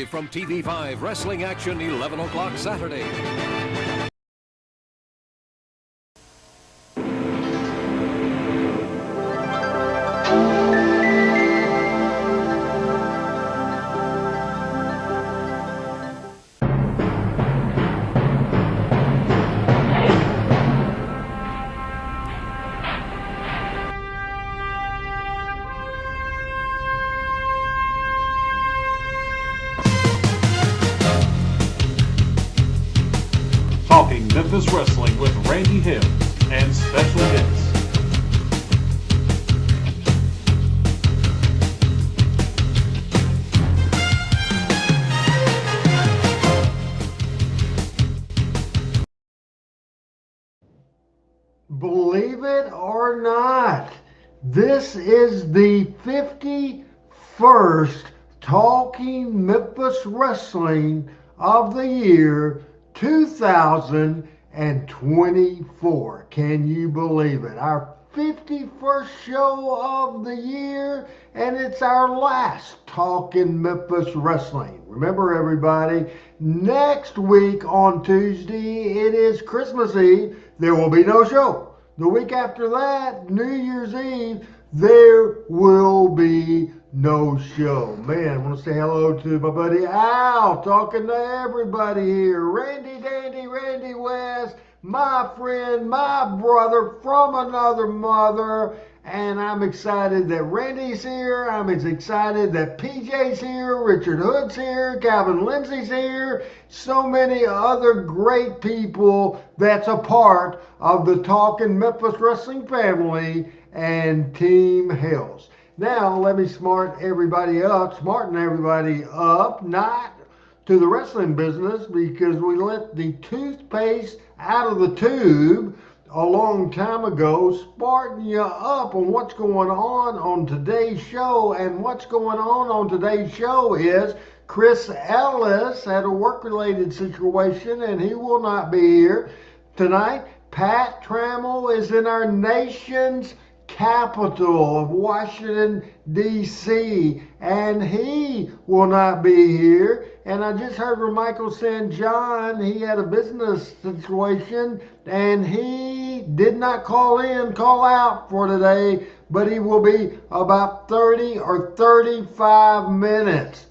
live from TV5 Wrestling Action, 11 o'clock Saturday. Talking Memphis Wrestling with Randy Hill and special guests. Believe it or not, this is the 51st Talking Memphis Wrestling of the year 2024. Can you believe it? Our 51st show of the year, and it's our last Talking Memphis Wrestling. Remember, everybody, next week on Tuesday, it is Christmas Eve. There will be no show. The week after that, New Year's Eve, there will be no show. Man, I want to say hello to my buddy Al, talking to everybody here. Randy Dandy, Randy West, my friend, my brother from another mother. And I'm excited that Randy's here. I'm as excited that PJ's here, Richard Hood's here, Calvin Lindsay's here. So many other great people that's a part of the Talking Memphis Wrestling family and Team Hells. Now, let me smarten everybody up, not to the wrestling business, because we let the toothpaste out of the tube a long time ago. Smarten you up on what's going on today's show. And what's going on today's show is Chris Ellis had a work-related situation, and he will not be here tonight. Pat Trammell is in our nation's capital of Washington, D.C., and he will not be here. And I just heard from Michael St. John, he had a business situation, and he did not call out for today, but he will be about 30 or 35 minutes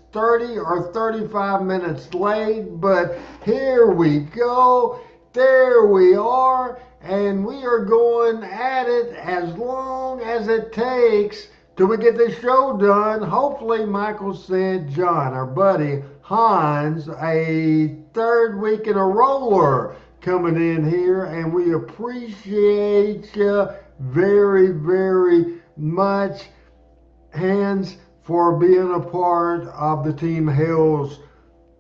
late. But here we go. There we are, and we are going at it as long as it takes till we get this show done. Hopefully, Michael St. John, our buddy Hans, a third week in a roller coming in here, and we appreciate you very, very much, Hans, for being a part of the Team Hells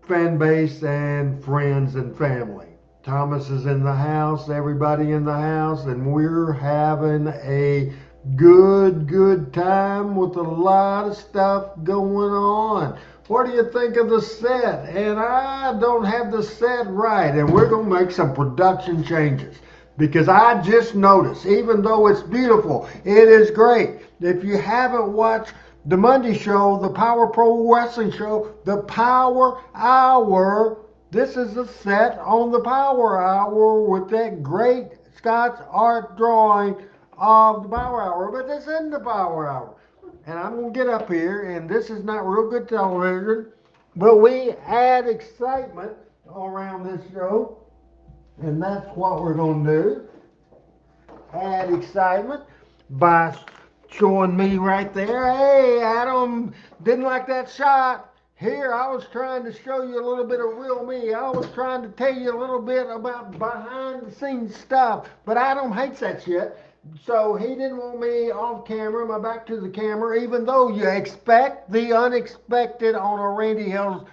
fan base and friends and family. Thomas is in the house, everybody in the house, and we're having a good time with a lot of stuff going on. What do you think of the set? And I don't have the set right, and we're going to make some production changes, because I just noticed, even though it's beautiful, it is great. If you haven't watched the Monday show, the Power Pro Wrestling show, the Power Hour, this is the set on the Power Hour with that great Scott's art drawing of the Power Hour. But this isn't the Power Hour. And I'm going to get up here, and this is not real good television, but we add excitement around this show, and that's what we're going to do. Add excitement by showing me right there. Hey, Adam, didn't like that shot. Here, I was trying to show you a little bit of real me. I was trying to tell you a little bit about behind-the-scenes stuff, but Adam hates that shit. So he didn't want me off camera, my back to the camera, even though you expect the unexpected on a Randy Hells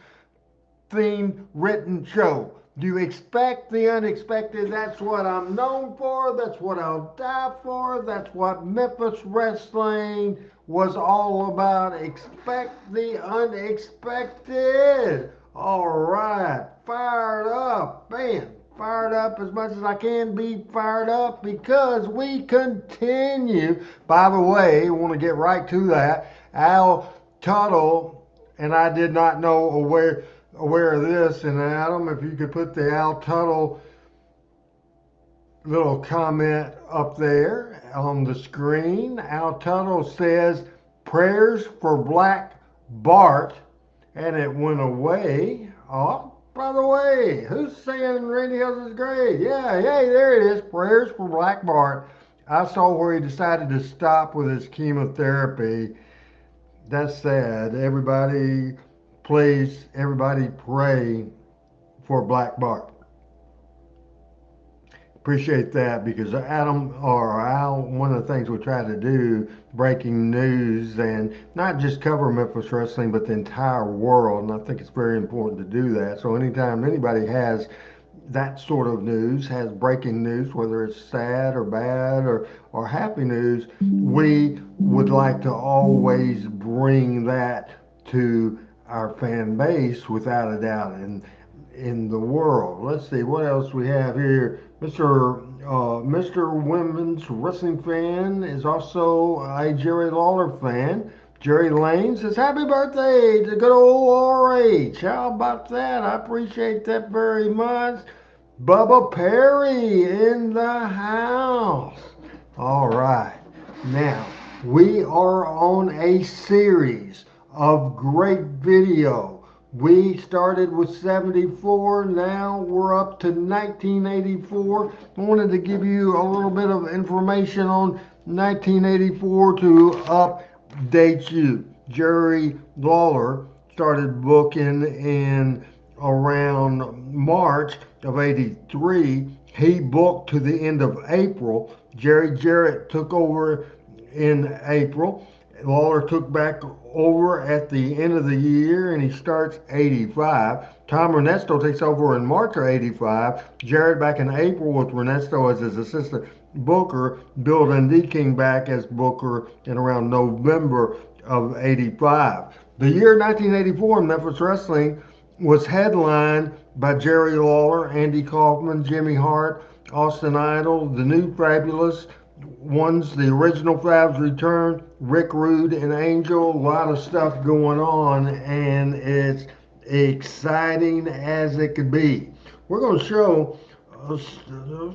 themed written show. Do you expect the unexpected? That's what I'm known for. That's what I'll die for. That's what Memphis Wrestling was all about. Expect the unexpected. All right. Fired up. Man, fired up as much as I can be fired up, because we continue. By the way, I want to get right to that. Al Tuttle and I did not know aware of this. And Adam, if you could put the Al Tuttle little comment up there on the screen. Al Tuttle says, prayers for Black Bart, and it went away. Oh, by the way, who's saying Randy Hills is great? Yeah, hey, there it is. Prayers for Black Bart. I saw where he decided to stop with his chemotherapy. That's sad. Everybody, please, everybody pray for Black Bart. Appreciate that, because Adam or Al, one of the things we try to do, breaking news, and not just cover Memphis wrestling, but the entire world. And I think it's very important to do that. So anytime anybody has that sort of news, has breaking news, whether it's sad or bad or happy news, we would like to always bring that to our fan base without a doubt. And in the world. Let's see what else we have here. Mr. Women's Wrestling fan is also a Jerry Lawler fan. Jerry Lane says, happy birthday to good old RH. How about that? I appreciate that very much. Bubba Perry in the house. All right. Now, we are on a series of great video. We started with 74, now we're up to 1984. I wanted to give you a little bit of information on 1984 to update you. Jerry Lawler started booking in around March of 83. He booked to the end of April. Jerry Jarrett took over in April. Lawler took back over at the end of the year, and he starts 85. Tom Ernesto takes over in March of 85. Jarrett back in April with Ernesto as his assistant booker. Bill Dundee came back as booker in around November of 85. The year 1984 in Memphis Wrestling was headlined by Jerry Lawler, Andy Kaufman, Jimmy Hart, Austin Idol, the New Fabulous Ones, the original Fabs return, Rick Rude and Angel. A lot of stuff going on, and it's exciting as it could be. We're going to show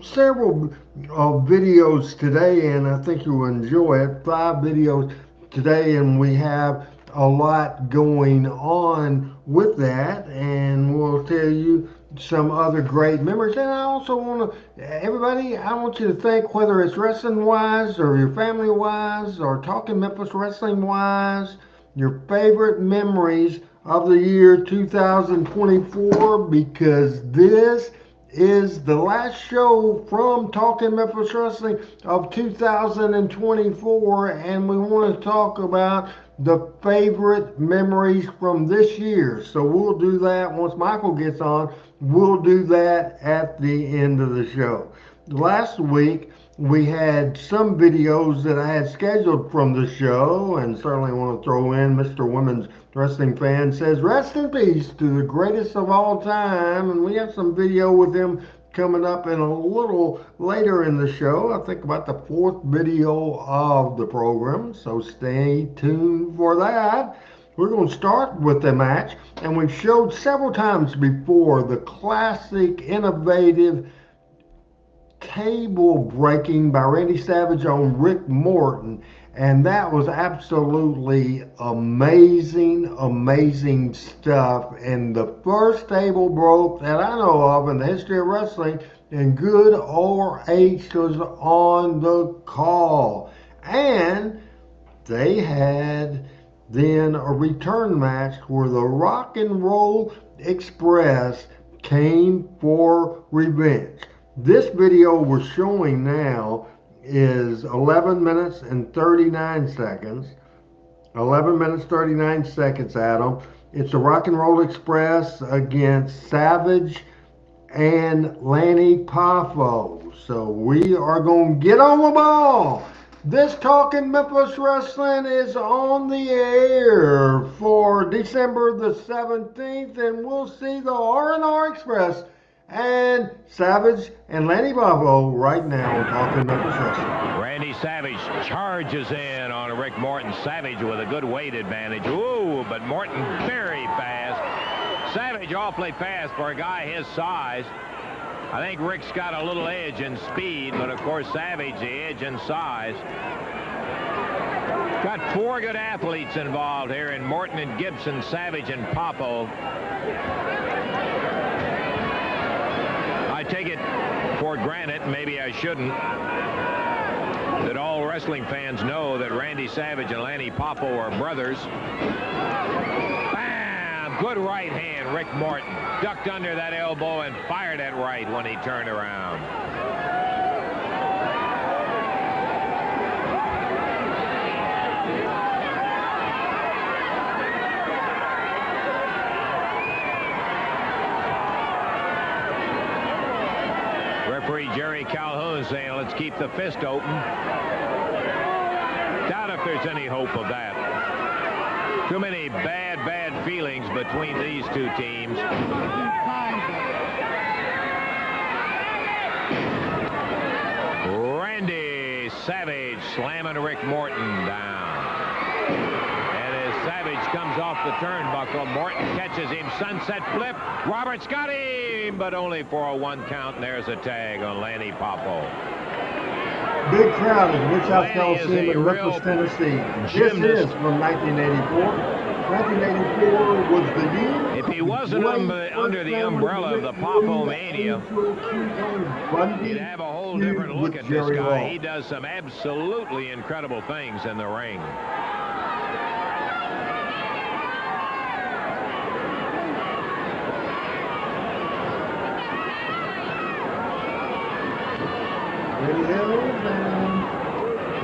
several videos today, and I think you'll enjoy it. 5 videos today, and we have a lot going on with that, and we'll tell you some other great memories. And I also want to, everybody, I want you to think, whether it's wrestling wise or your family wise or talking Memphis wrestling wise, your favorite memories of the year 2024, because this is the last show from Talking Memphis Wrestling of 2024, and we want to talk about the favorite memories from this year. So we'll do that once Michael gets on. We'll do that at the end of the show. Last week, we had some videos that I had scheduled from the show, and certainly want to throw in Mr. Women's Wrestling Fan says, rest in peace to the greatest of all time. And we have some video with him coming up in a little later in the show. I think about the 4th video of the program, so stay tuned for that. We're going to start with the match, and we've showed several times before the classic, innovative table breaking by Randy Savage on Rick Morton, and that was absolutely amazing, amazing stuff. And the first table broke that I know of in the history of wrestling, and good old H was on the call. And they had then a return match where the Rock and Roll Express came for revenge. This video we're showing now is 11 minutes and 39 seconds. 11 minutes, 39 seconds, Adam. It's the Rock and Roll Express against Savage and Lanny Poffo. So we are going to get on the ball. This Talking Memphis Wrestling is on the air for December the 17th, and we'll see the R&R Express and Savage and Lanny Poffo right now on Talking Memphis Wrestling. Randy Savage charges in on Rick Morton. Savage with a good weight advantage. Ooh, move, but Morton very fast. Savage awfully fast for a guy his size. I think Rick's got a little edge in speed, but of course Savage the edge in size. Got 4 good athletes involved here in Morton and Gibson, Savage and Popo. I take it for granted, maybe I shouldn't, that all wrestling fans know that Randy Savage and Lanny Popo are brothers. Bam! Good right hand, Rick Morton. Ducked under that elbow and fired it right when he turned around. Referee Jerry Calhoun saying, let's keep the fist open. Doubt if there's any hope of that. Too many bad feelings between these two teams. Randy Savage slamming Rick Morton down. And as Savage comes off the turnbuckle, Morton catches him, sunset flip. Roberts got him, but only for a 1 count, and there's a tag on Lanny Popo. Big crowd at the Mid-South Coliseum in Memphis, Tennessee. This is from 1984. 1984 was the year. If he wasn't under the umbrella of the Popo Mania, you'd have a whole different look at this guy. He does some absolutely incredible things in the ring.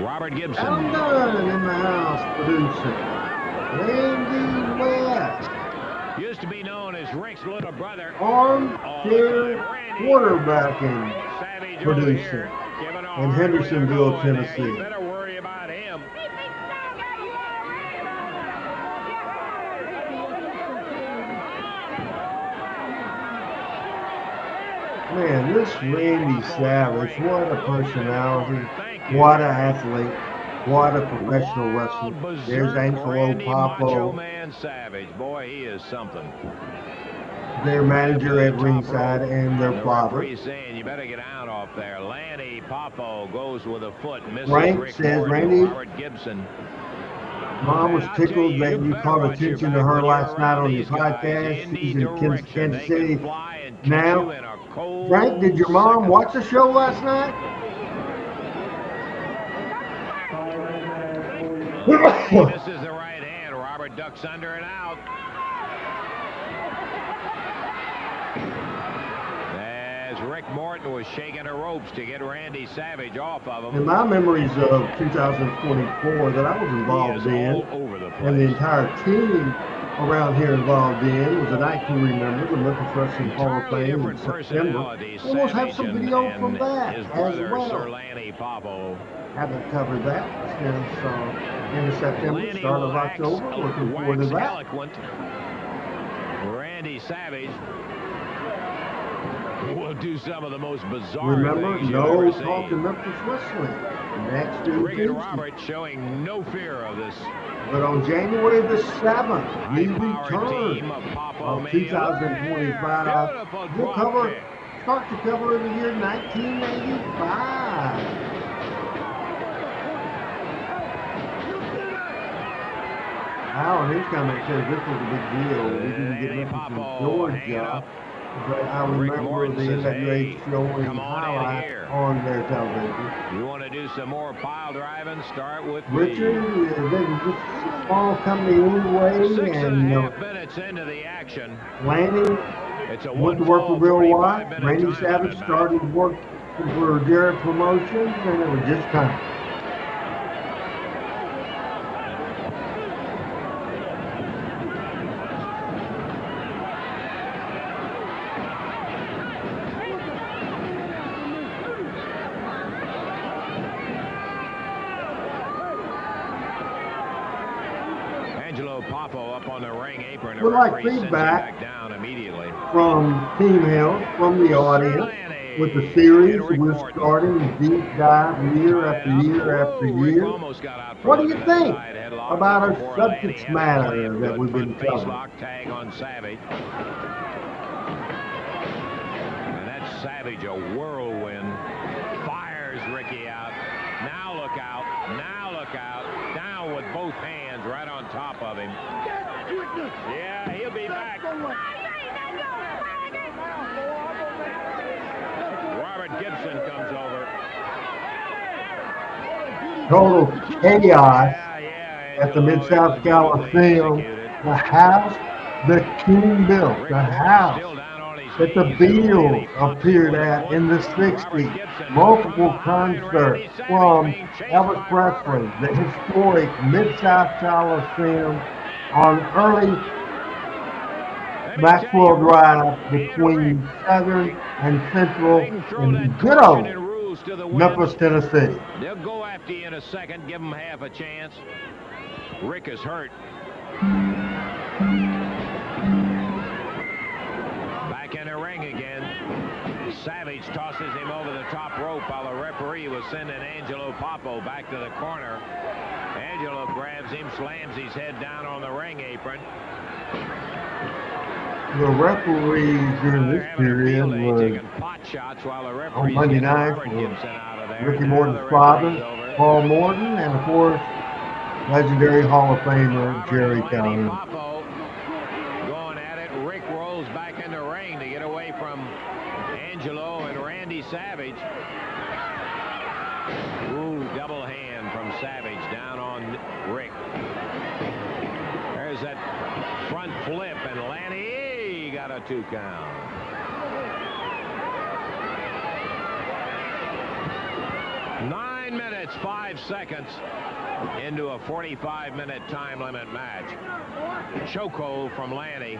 Robert Gibson. I'm done in the house producing. Randy West. Used to be known as Rick's little brother. Armchair quarterbacking producer in Hendersonville, Tennessee. You better worry about him. Man, this Randy Savage, what a personality, what an athlete, what a professional wrestler. There's Angelo Popo, Savage. Boy, he is something. Their manager at ringside and their father. He's saying you better get out off there. Lanny Popo goes with a foot. Frank says, Randy, Robert Gibson. Mom was tickled that you called attention to her last night on your podcast. She's in Kansas City now. Frank, did your mom watch the show last night? This is the right hand. Robert ducks under and out. As Rick Morton was shaking the ropes to get Randy Savage off of him. In my memories of 2024 that I was involved in, and the entire team around here involved in, was a night to remember, the Memphis Wrestling Hall of Fame in September. Almost have some video from that as well. Haven't covered that since end of September, start of October. Looking forward to that. Randy Savage will do some of the most bizarre Remember, things no you've ever talk seen. in Memphis Wrestling. Next Tuesday. Robert showing no fear of this. But on January the 7th, we return of 2025. We'll start to cover the year 1985. Alan, his comment says this was a big deal. We didn't get Memphis in Georgia, but I remember the NWA showing highlights on their television. You want to do some more pile driving? Start with Richard, they were just a small company anyway, and 6.5 minutes into the action. Lanny went to work for Real Life. Randy Savage started work for Jarrett Promotions, and it was just time. We'd like feedback from Team Health, from the audience. with the series we're starting deep dive year after year after year. What do you think about our subject matter that we've been covering? Tag on Savage. And that's Savage, a whirlwind. Fires Ricky out. Now look out. Now look out. Down with both hands right on top of him. Yeah, he'll be back. Robert Gibson comes over. Total chaos at the Mid-South Coliseum. The house the King built, the house that the Beatles appeared at in the 60s. Multiple concerts from Elvis Presley, the historic Mid-South Coliseum on early Maxwell Drive between Southern and Central in good old Memphis, Tennessee. They'll go after you in a second. Give them half a chance. Rick is hurt. Back in the ring again. Savage tosses him over the top rope while the referee was sending Angelo Popo back to the corner. Angelo grabs him, slams his head down on the ring apron. The referees during this period was on Monday night was Ricky Morton's father, Paul Morton, and of course, legendary Hall of Famer Jerry Calhoun. Going at it, Rick rolls back in the ring to get away from Angelo and Randy Savage. Ooh, double hand from Savage down on Rick. There's that front flip, and Lanny got a 2 count. Nine minutes, 5 seconds into a 45-minute time limit match. Chokehold from Lanny.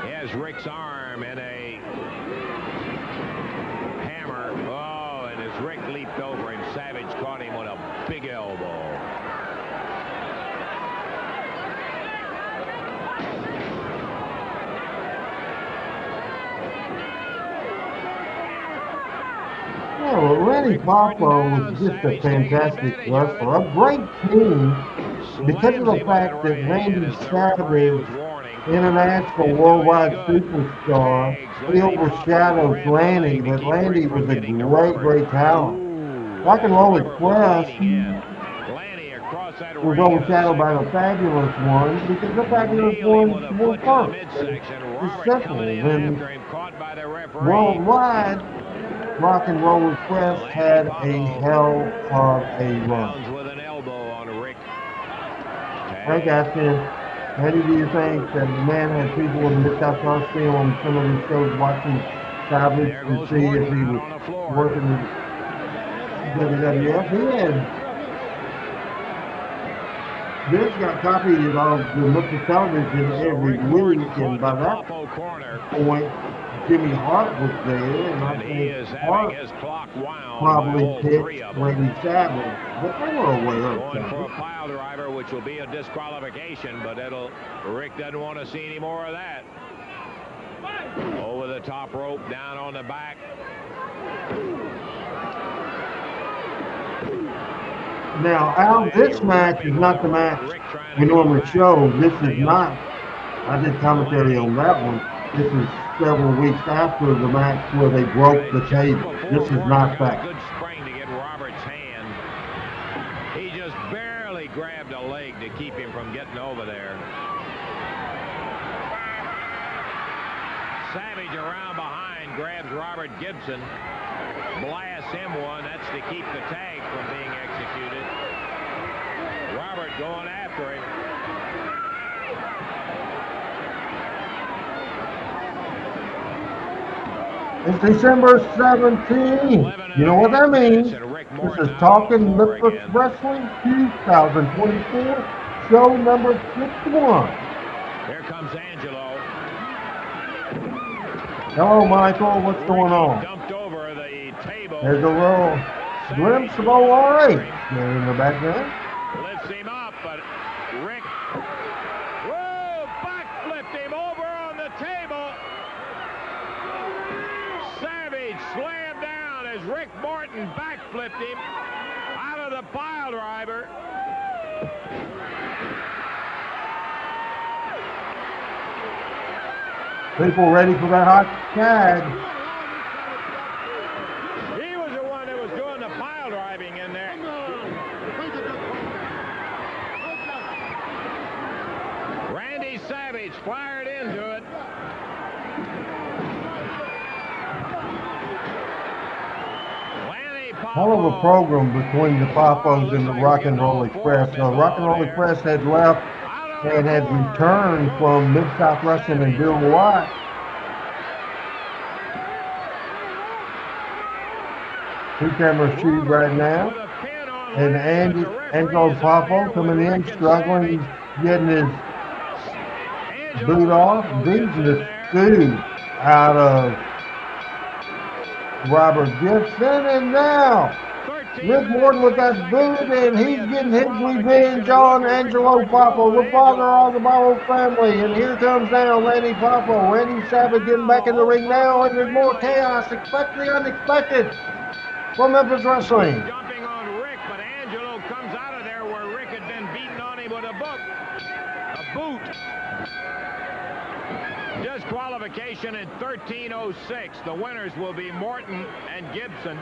He has Rick's arm in a hammer. Oh, and as Rick leaped over him, Savage caught him with a big elbow. Yeah, well, Randy Popo was just a fantastic wrestler, a great team, because of the fact that Randy Savage, international worldwide superstar, he overshadows Lanny, but Lanny was a great talent. Rock and Roll Express was overshadowed by the Fabulous Ones because the Fabulous Ones were first. It's simple. And worldwide, Rock and Roll Express had a hell of a run. Frank asked him, how do you think that the man had people in the Mid-South Coliseum on some of his shows watching Savage to see if he was working with WWF? He had this got copied on the Memphis television every week, and by that point, Jimmy Hart was there, and I think Hart probably picked Randy Savage, but they were aware of Going for a Savage. pile driver, which will be a disqualification, but Rick doesn't want to see any more of that. Over the top rope, down on the back. Now, Al, this match is not the match we normally show. This is not. I did commentary on that one. This is several weeks after the match where they broke the table. This is not that. Good spring to get Robert's hand. He just barely grabbed a leg to keep him from getting over there. Savage around behind grabs Robert Gibson. Blasts him one. That's to keep the tag from being executed. Robert going after him. It's December 17th. You know what that means. This is Talking Memphis Wrestling 2024, show number 61. Here comes Angelo. Hello, Michael. What's going on? Dumped over the table. There's a little glimpse of ORH there in the background. Lifts him up, but Rick. Whoa, Rick Morton backflipped him out of the pile driver. People ready for that hot tag. He was the one that was doing the pile driving in there. Randy Savage fired into it. Hell of a program between the Papos and the Rock and Roll Express. The Rock and Roll Express had left and had returned from Mid-South Wrestling and Bill White. Two-camera shoot right now. And Angelo Papo coming in, struggling. He's getting his boot off. Beating the stew out of Robert Gibson, and now Rick Morton with that boot, and he's getting his revenge on Angelo Papo, the father of the Papo family. And here comes now Randy Papo. Randy Savage getting back in the ring now, and there's more chaos. Expect the unexpected from Memphis Wrestling. Jumping on Rick, but Angelo comes out of there where Rick had been beating on him with a boot. Disqualification in 13:06. The winners will be Morton and Gibson.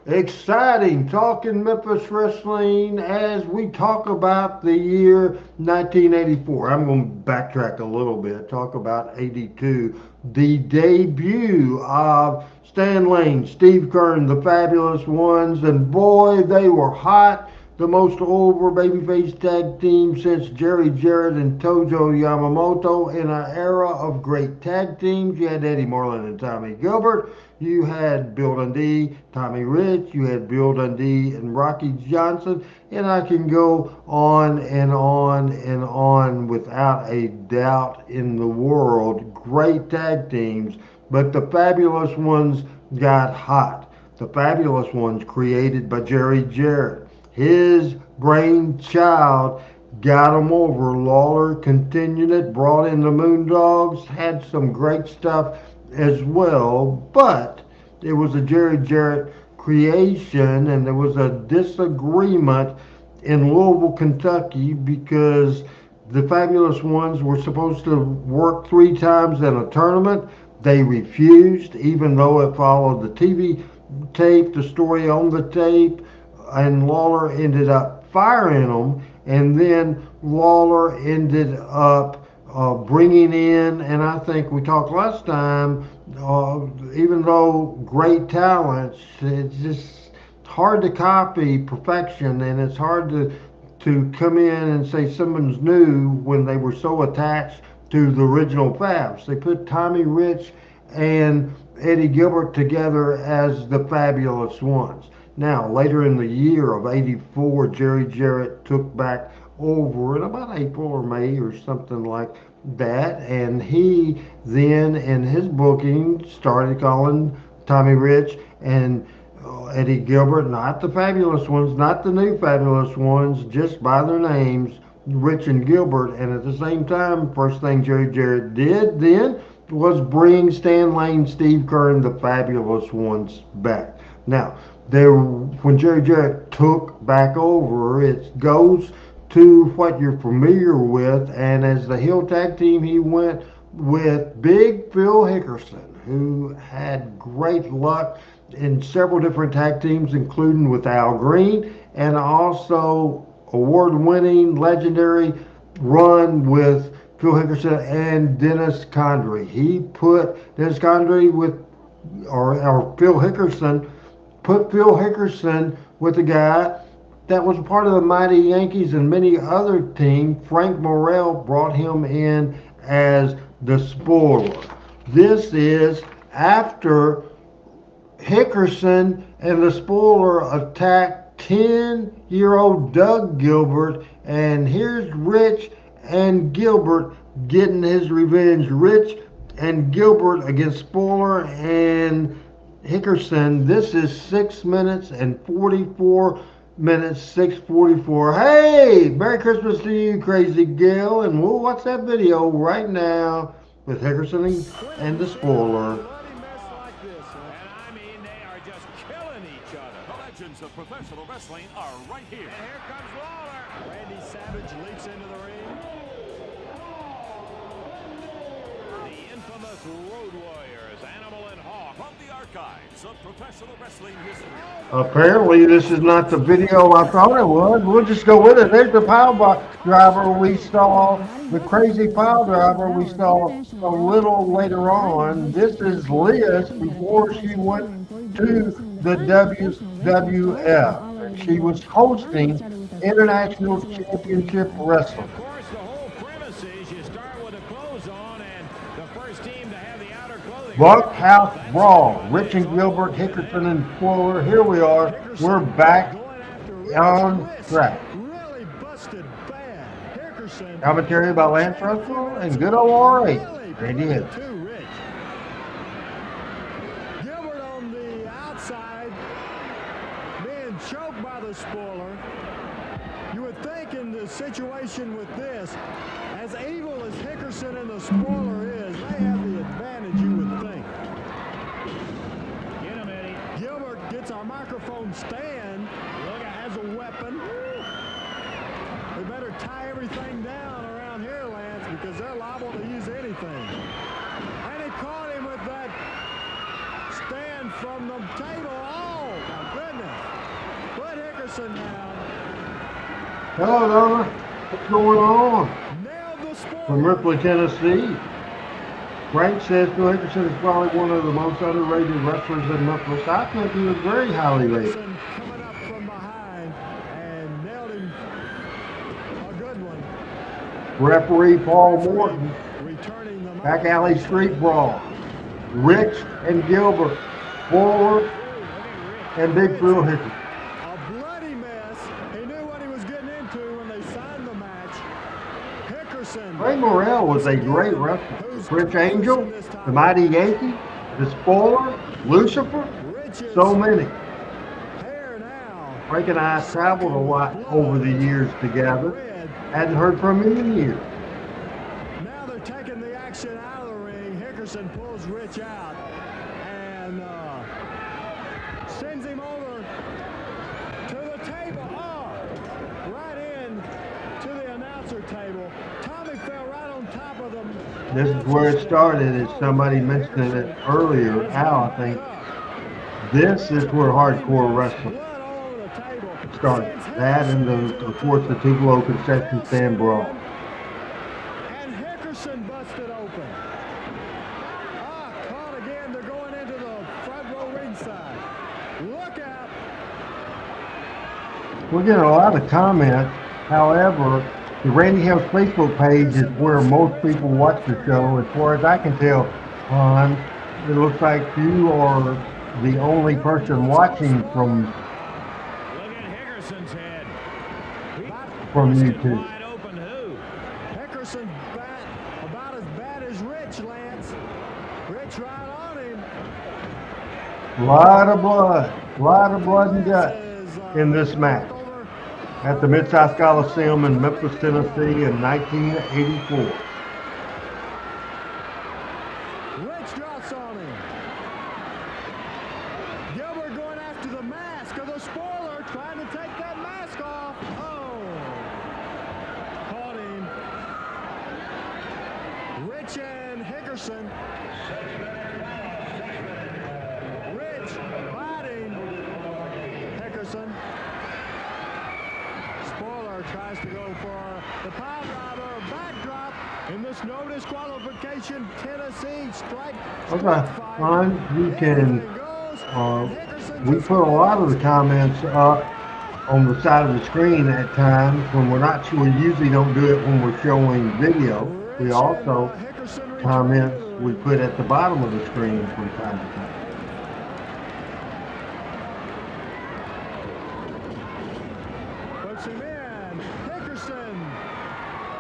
Exciting talking Memphis Wrestling as we talk about the year 1984. I'm going to backtrack a little bit, talk about 82, the debut of Stan Lane, Steve Keirn, the Fabulous Ones, and boy, they were hot. The most over babyface tag team since Jerry Jarrett and Tojo Yamamoto in an era of great tag teams. You had Eddie Marlin and Tommy Gilbert. You had Bill Dundee, Tommy Rich. You had Bill Dundee and Rocky Johnson. And I can go on and on and on without a doubt in the world. Great tag teams. But the Fabulous Ones got hot. The Fabulous Ones created by Jerry Jarrett. His brainchild got him over. Lawler continued it, brought in the Moondogs, had some great stuff as well, but it was a Jerry Jarrett creation, and there was a disagreement in Louisville, Kentucky, because the Fabulous Ones were supposed to work 3 times in a tournament. They refused, even though it followed the TV tape, the story on the tape, and Lawler ended up firing them, and then Lawler ended up bringing in, and I think we talked last time, even though great talents, it's just hard to copy perfection, and it's hard to come in and say someone's new when they were so attached to the original Fabs. They put Tommy Rich and Eddie Gilbert together as the Fabulous Ones. Now, later in the year of 84, Jerry Jarrett took back over in about April or May or something like that, and he then, in his booking, started calling Tommy Rich and Eddie Gilbert, not the Fabulous Ones, not the new Fabulous Ones, just by their names, Rich and Gilbert. And at the same time, first thing Jerry Jarrett did then was bring Stan Lane, Steve Keirn, the Fabulous Ones back. Now, when Jerry Jarrett took back over, it goes to what you're familiar with, and as the heel tag team, he went with Big Phil Hickerson, who had great luck in several different tag teams, including with Al Green, and also award-winning, legendary run with Phil Hickerson and Dennis Condrey. He put Dennis Condrey or Phil Hickerson, put Phil Hickerson with a guy that was part of the Mighty Yankees and many other teams. Frank Morrell brought him in as the spoiler. This is after Hickerson and the spoiler attacked 10-year-old Doug Gilbert, and here's Rich and Gilbert getting his revenge. Rich and Gilbert against Spoiler and Hickerson. This is 6 minutes and 44 minutes, 6:44. Hey, Merry Christmas to you, Crazy Gil, and we'll watch that video right now with Hickerson and the spoiler. And I mean, they are just killing each other. The legends of professional wrestling are right here. And here comes Lawler. Randy Savage leaps into the ring. The infamous Road Warriors, Animal and Hawk. From the archives of professional wrestling history. Apparently, this is not the video I thought it was. We'll just go with it. There's the pile driver we saw, the crazy pile driver we saw a little later on. This is Liz before she went to the WWF. She was hosting International Championship Wrestling. Of course, the whole premise is you start with the clothes on, and the first team to have the outer clothing. Bunkhouse Brawl, Rich and Gilbert, Hickerson and Fuller. Here we are. We're back on track. Really busted bad. Hickerson. Commentary by Lance Russell and good old R.A. Randy Hill. Too rich. Gilbert on the outside, being choked by the spoiler. You would think in the situation with this, as evil as Hickerson and the spoiler is, they have the advantage, you would think. Get him, Eddie. Gilbert gets our microphone stand. Look, it has a weapon. We better tie everything down around here, Lance, because they're liable to use anything. And he caught him with that stand from the table. Oh, my goodness. Put Hickerson down. Hello, Donna. What's going on? Nailed the spoiler. From Ripley, Tennessee. Frank says Bill Hickerson is probably one of the most underrated wrestlers in Memphis. I think he was very highly rated. Hickerson coming up from behind and nailed him. A good one. Referee Paul Morton. Returning the Back alley street brawl. Rich and Gilbert. Forward and Big Phil Hickerson. A bloody mess. He knew what he was getting into when they signed the match. Hickerson. Ray Morrell was a great wrestler. French Angel, the Mighty Yankee, the Spoiler, Lucifer, so many. Here now. Frank and I traveled a lot over the years together. Hadn't heard from him in years. Now they're taking the action out of the ring. Hickerson pulls Rich out and sends him over to the table. Oh, right in to the announcer table. Tommy fell right on top of them. This is where it started, as somebody mentioned it earlier, Al, I think. This is where hardcore wrestling Blood all over the table. started. That and, of course, the Tupelo concession stand brawl. And Hickerson busted open. Caught again. They're going into the front row ringside. Look out. We're getting a lot of comments. However, the Randy Hill's Facebook page is where most people watch the show. As far as I can tell, Hon, it looks like you are the only person watching from Look at Hickerson's head. From Busted YouTube. Wide open who? Hickerson about as bad as Rich, Lance. Rich right on him. a lot of blood and guts in this match at the Mid-South Coliseum in Memphis, Tennessee in 1984. Rich drops on him. Gilbert going after the mask of the spoiler, trying to take that mask off. Oh, caught him. Rich and Hickerson. Rich biting Hickerson. Spoiler tries to go for the pile driver backdrop in this no disqualification Tennessee strike. Okay, Hon, you can, we put a lot of the comments up on the side of the screen at times when we're not sure. We usually don't do it when we're showing video. We also comments we put at the bottom of the screen from time to time. Puts him in. Hickerson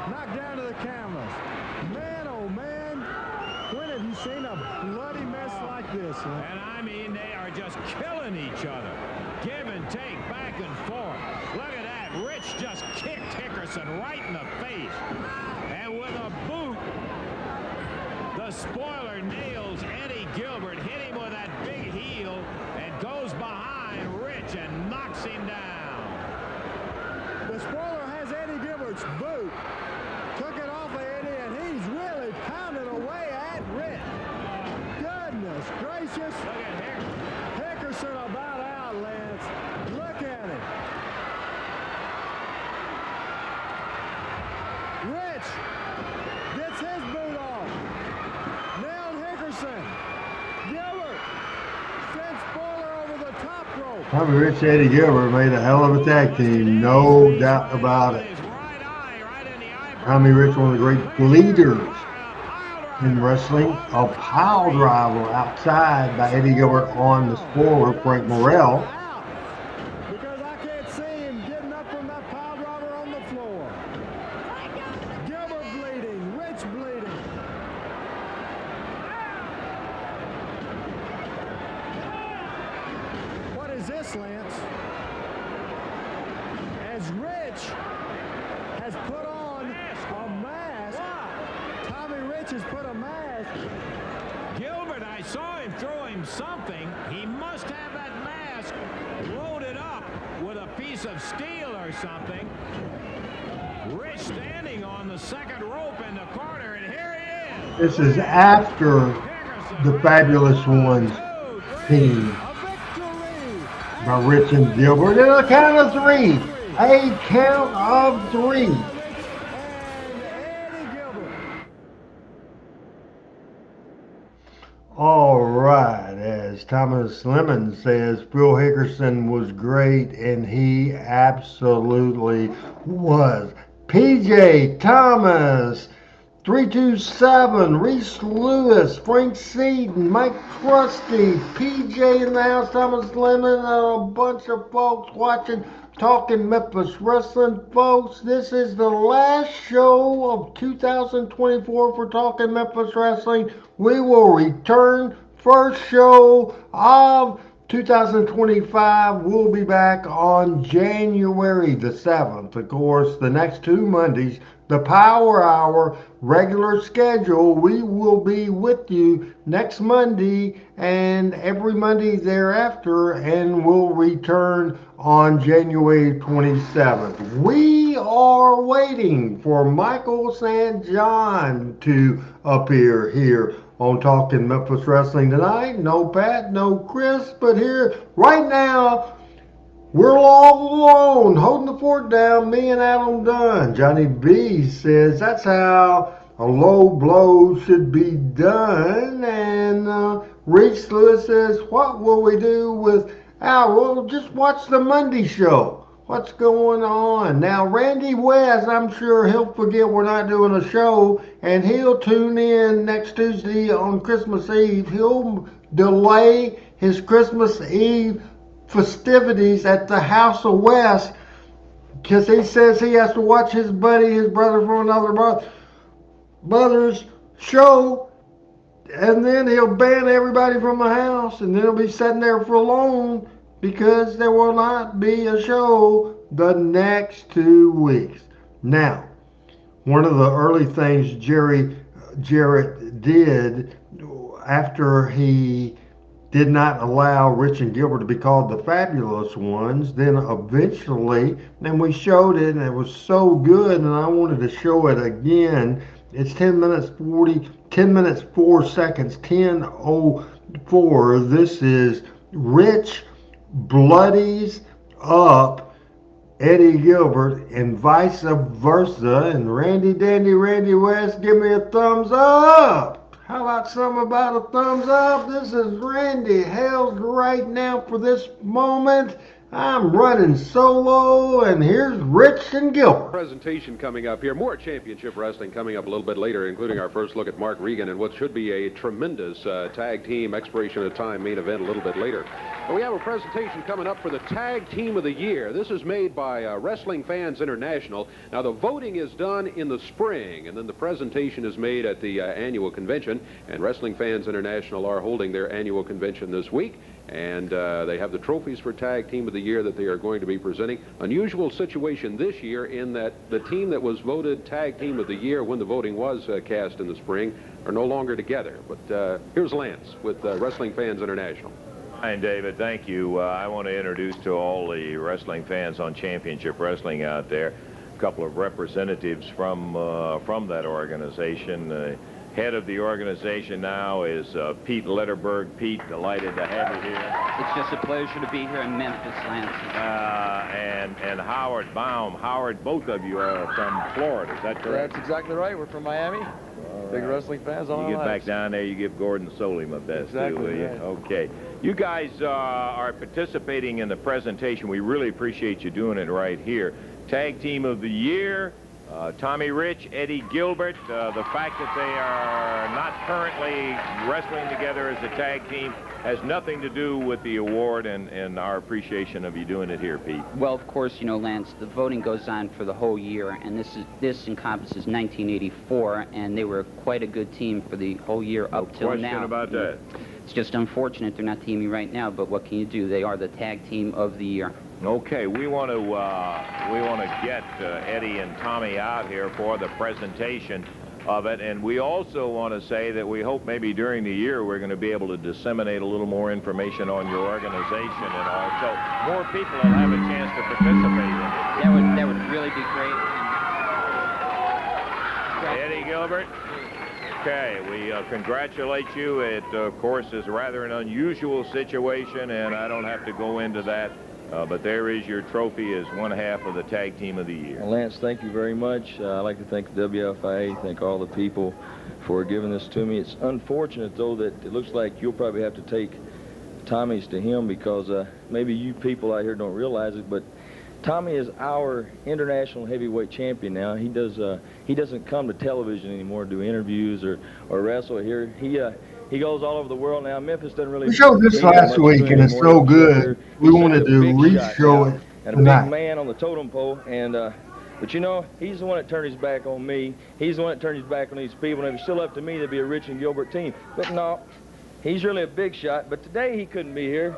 knocked down to the canvas. Man, oh man, when have you seen a bloody mess like this? And I mean, they are just killing each other. give and take back and forth. Look at that. Rich just kicked Hickerson right in the face. And with a boot, the spoiler nails Eddie Gilbert, hit him with that big heel, and goes behind Rich and knocks him down. The spoiler has Eddie Gilbert's boot. Took it off of Eddie, and he's really pounding away at Rich. Goodness gracious. Look at here. Hickerson about out, Lance. Look at him. Rich gets his boot off. Nailed Hickerson. Gilbert sends Spoiler over the top rope. Tommy Rich and Eddie Gilbert made a hell of a tag team, no doubt about it. Tommy Rich, one of the great leaders in wrestling, a pile driver outside by Eddie Gilbert on the spoiler, Frank Morrell. Because I can't see him getting up from that pile driver on the floor. Gilbert bleeding, Rich bleeding. What is this, Lance? As Rich has put on a mask. Tommy Rich has put a mask. Gilbert, I saw him throw him something. He must have that mask loaded up with a piece of steel or something. Rich standing on the second rope in the corner, and here he is. This is after the Fabulous Ones team by Rich and Gilbert. And a count of three. A count of three. And Eddie Gilbert. All right, as Thomas Lemon says, Phil Hickerson was great, and he absolutely was. PJ Thomas, 327, Reese Lewis, Frank Seaton, Mike Krusty, PJ in the house, Thomas Lemon, and a bunch of folks watching Talking Memphis Wrestling. Folks, this is the last show of 2024 for Talking Memphis Wrestling. We will return first show of 2025. We'll be back on January the 7th. Of course, the next 2 Mondays, the Power Hour regular schedule. We will be with you next Monday and every Monday thereafter, and we'll return on January 27th. We are waiting for Michael St. John to appear here on Talking Memphis Wrestling tonight. No Pat, no Chris, but here right now, we're all alone, holding the fort down, me and Adam Dunn. Johnny B says that's how a low blow should be done. And Reese Lewis says, what will we do with Al? Well, just watch the Monday show. What's going on? Now, Randy West, I'm sure he'll forget we're not doing a show, and he'll tune in next Tuesday on Christmas Eve. He'll delay his Christmas Eve festivities at the House of West because he says he has to watch his brother from another brother's show, and then he'll ban everybody from the house, and then he'll be sitting there for long because there will not be a show the next 2 weeks. Now, one of the early things Jarrett did after he did not allow Rich and Gilbert to be called the Fabulous Ones, then eventually, and we showed it, and it was so good, and I wanted to show it again. It's 10 minutes 4 seconds, 10:04. This is Rich bloodies up Eddie Gilbert and vice versa. And Randy West, give me a thumbs up. How about something about a thumbs up? This is Randy held right now for this moment. I'm running solo, and here's Rich and Gilbert. Presentation coming up here. More championship wrestling coming up a little bit later, including our first look at Mark Regan and what should be a tremendous tag team expiration of time main event a little bit later. But we have a presentation coming up for the Tag Team of the Year. This is made by Wrestling Fans International. Now, the voting is done in the spring, and then the presentation is made at the annual convention. And Wrestling Fans International are holding their annual convention this week. And they have the trophies for Tag Team of the Year that they are going to be presenting. Unusual situation this year in that the team that was voted Tag Team of the Year when the voting was cast in the spring are no longer together. But here's Lance with Wrestling Fans International. Hi, David. Thank you. I want to introduce to all the wrestling fans on Championship Wrestling out there a couple of representatives from that organization. Head of the organization now is Pete Letterberg. Pete, delighted to have you here. It's just a pleasure to be here in Memphis, Lance. And Howard Baum. Howard, both of you are from Florida. Is that correct? That's exactly right. We're from Miami. Big wrestling fans all our You get lives. back down there, you give Gordon Soley my best, Exactly too, will you? right. Okay. You guys are participating in the presentation. We really appreciate you doing it right here. Tag Team of the Year, Tommy Rich, Eddie Gilbert. The fact that they are not currently wrestling together as a tag team has nothing to do with the award and our appreciation of you doing it here, Pete. Well, of course, you know, Lance, the voting goes on for the whole year, and this encompasses 1984, and they were quite a good team for the whole year up till now. No question about that. It's just unfortunate they're not teaming right now, but what can you do? They are the Tag Team of the Year. Okay, we want to get Eddie and Tommy out here for the presentation of it, and we also want to say that we hope maybe during the year we're going to be able to disseminate a little more information on your organization and all, so more people will have a chance to participate in it. That would really be great. Eddie Gilbert. Okay, we congratulate you. It, of course, is rather an unusual situation, and I don't have to go into that. But there is your trophy as one half of the Tag Team of the Year. Well, Lance, thank you very much. I'd like to thank the WFIA, thank all the people for giving this to me. It's unfortunate, though, that it looks like you'll probably have to take Tommy's to him because maybe you people out here don't realize it, but Tommy is our international heavyweight champion now. He doesn't come to television anymore to do interviews or wrestle here. He goes all over the world now. Memphis doesn't really. We showed this last week, and it's so good. We wanted to re-show it and tonight. a big man on the totem pole, and but you know, he's the one that turned his back on me. He's the one that turned his back on these people. And if it's still up to me, there'd be a Rich and Gilbert team. But no, he's really a big shot. But today he couldn't be here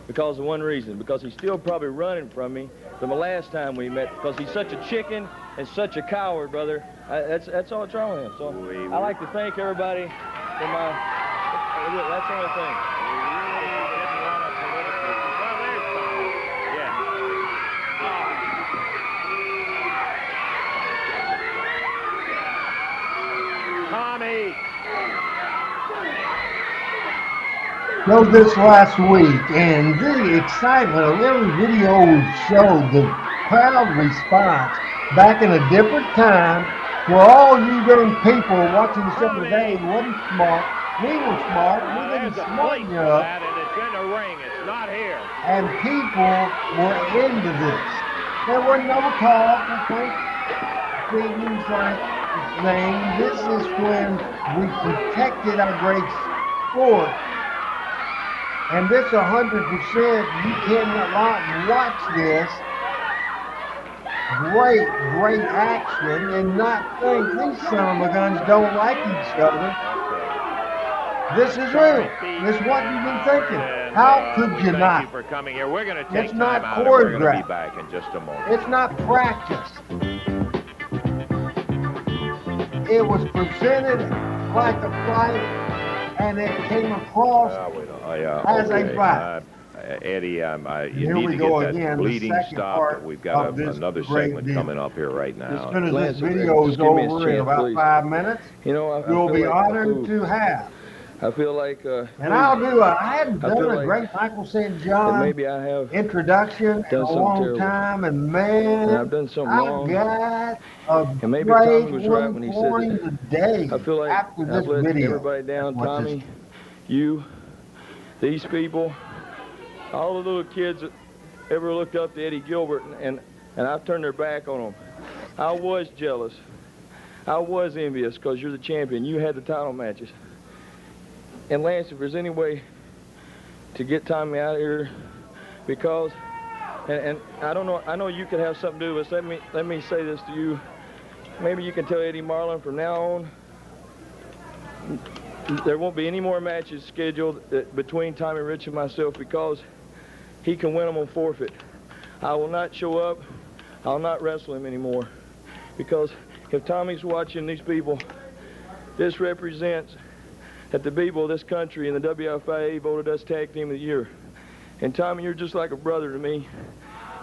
because of one reason. Because he's still probably running from me from the last time we met. Because he's such a chicken and such a coward, brother. That's all that's wrong with him. So I like to thank everybody for my. That's the only thing. Tommy! Showed this last week, and the excitement of every video showed the crowd response back in a different time where all you young people watching the show today wasn't smart. We were smart. We didn't smarten you up. And it's in the ring. It's not here. And people were into this. There were no talk, things like name. This is when we protected our great sport. And this 100%, you cannot watch this great action and not think these son of a guns don't like each other. This is real. This is what you've been thinking. How could you not? Thank you for coming here. We're going to take It's not time out and we're going to choreographed. be back in just a moment. It's not practice. It was presented like a fight, and it came across as a fight. Eddie, you Here need we to go get that again, the bleeding second stopped. part We've got of this another great segment deal. coming up here right As now. soon as Lance, this video is just give me a over in chance, about please. 5 minutes, You know, I you'll feel be like honored to have. I feel like. And I'll do I hadn't I feel done a like great Michael St. that John maybe I have introduction in done a something long terrible. time, and man, And I've done something I've wrong. got a And maybe great Tommy was right one when he for said him today I feel like after this I've let video. everybody down, What this- Tommy, you, these people, all the little kids that ever looked up to Eddie Gilbert, and I've turned their back on them. I was jealous. I was envious because you're the champion. You had the title matches. And Lance, if there's any way to get Tommy out of here, because, and I don't know, I know you could have something to do with this. Let me say this to you. Maybe you can tell Eddie Marlin from now on, there won't be any more matches scheduled between Tommy Rich and myself, because he can win them on forfeit. I will not show up. I'll not wrestle him anymore, because if Tommy's watching these people, this represents that the people of this country and the WFIA voted us Tag Team of the Year. And Tommy, you're just like a brother to me.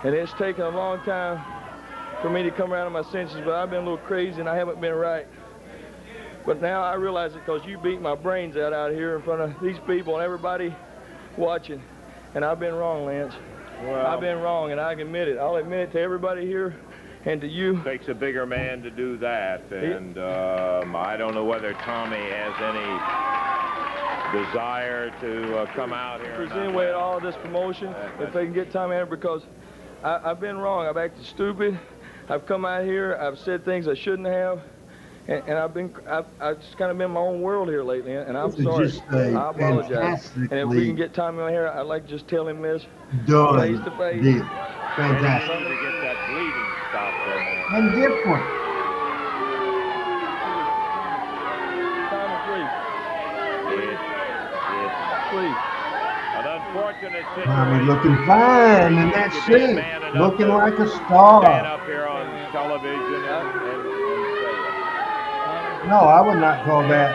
And it's taken a long time for me to come around to my senses, but I've been a little crazy and I haven't been right. But now I realize it because you beat my brains out here in front of these people and everybody watching. And I've been wrong, Lance. Well, I've been wrong, and I can admit it. I'll admit it to everybody here and to you. It takes a bigger man to do that, and I don't know whether Tommy has any desire to come out here. If there's any way at all of this promotion, if they can get Tommy out, because I've been wrong. I've acted stupid. I've come out here. I've said things I shouldn't have. And I've just kind of been in my own world here lately, and I'm sorry. I apologize. And if we can get Tommy on here, I'd like to just tell him this face to face. Deal. And Fantastic. to get that bleeding stopped there. And different. Tommy, It's please. an unfortunate situation. Tommy looking fine in that You be a suit. man enough Looking to like a stand star. up here on television and say it. No, I would not call that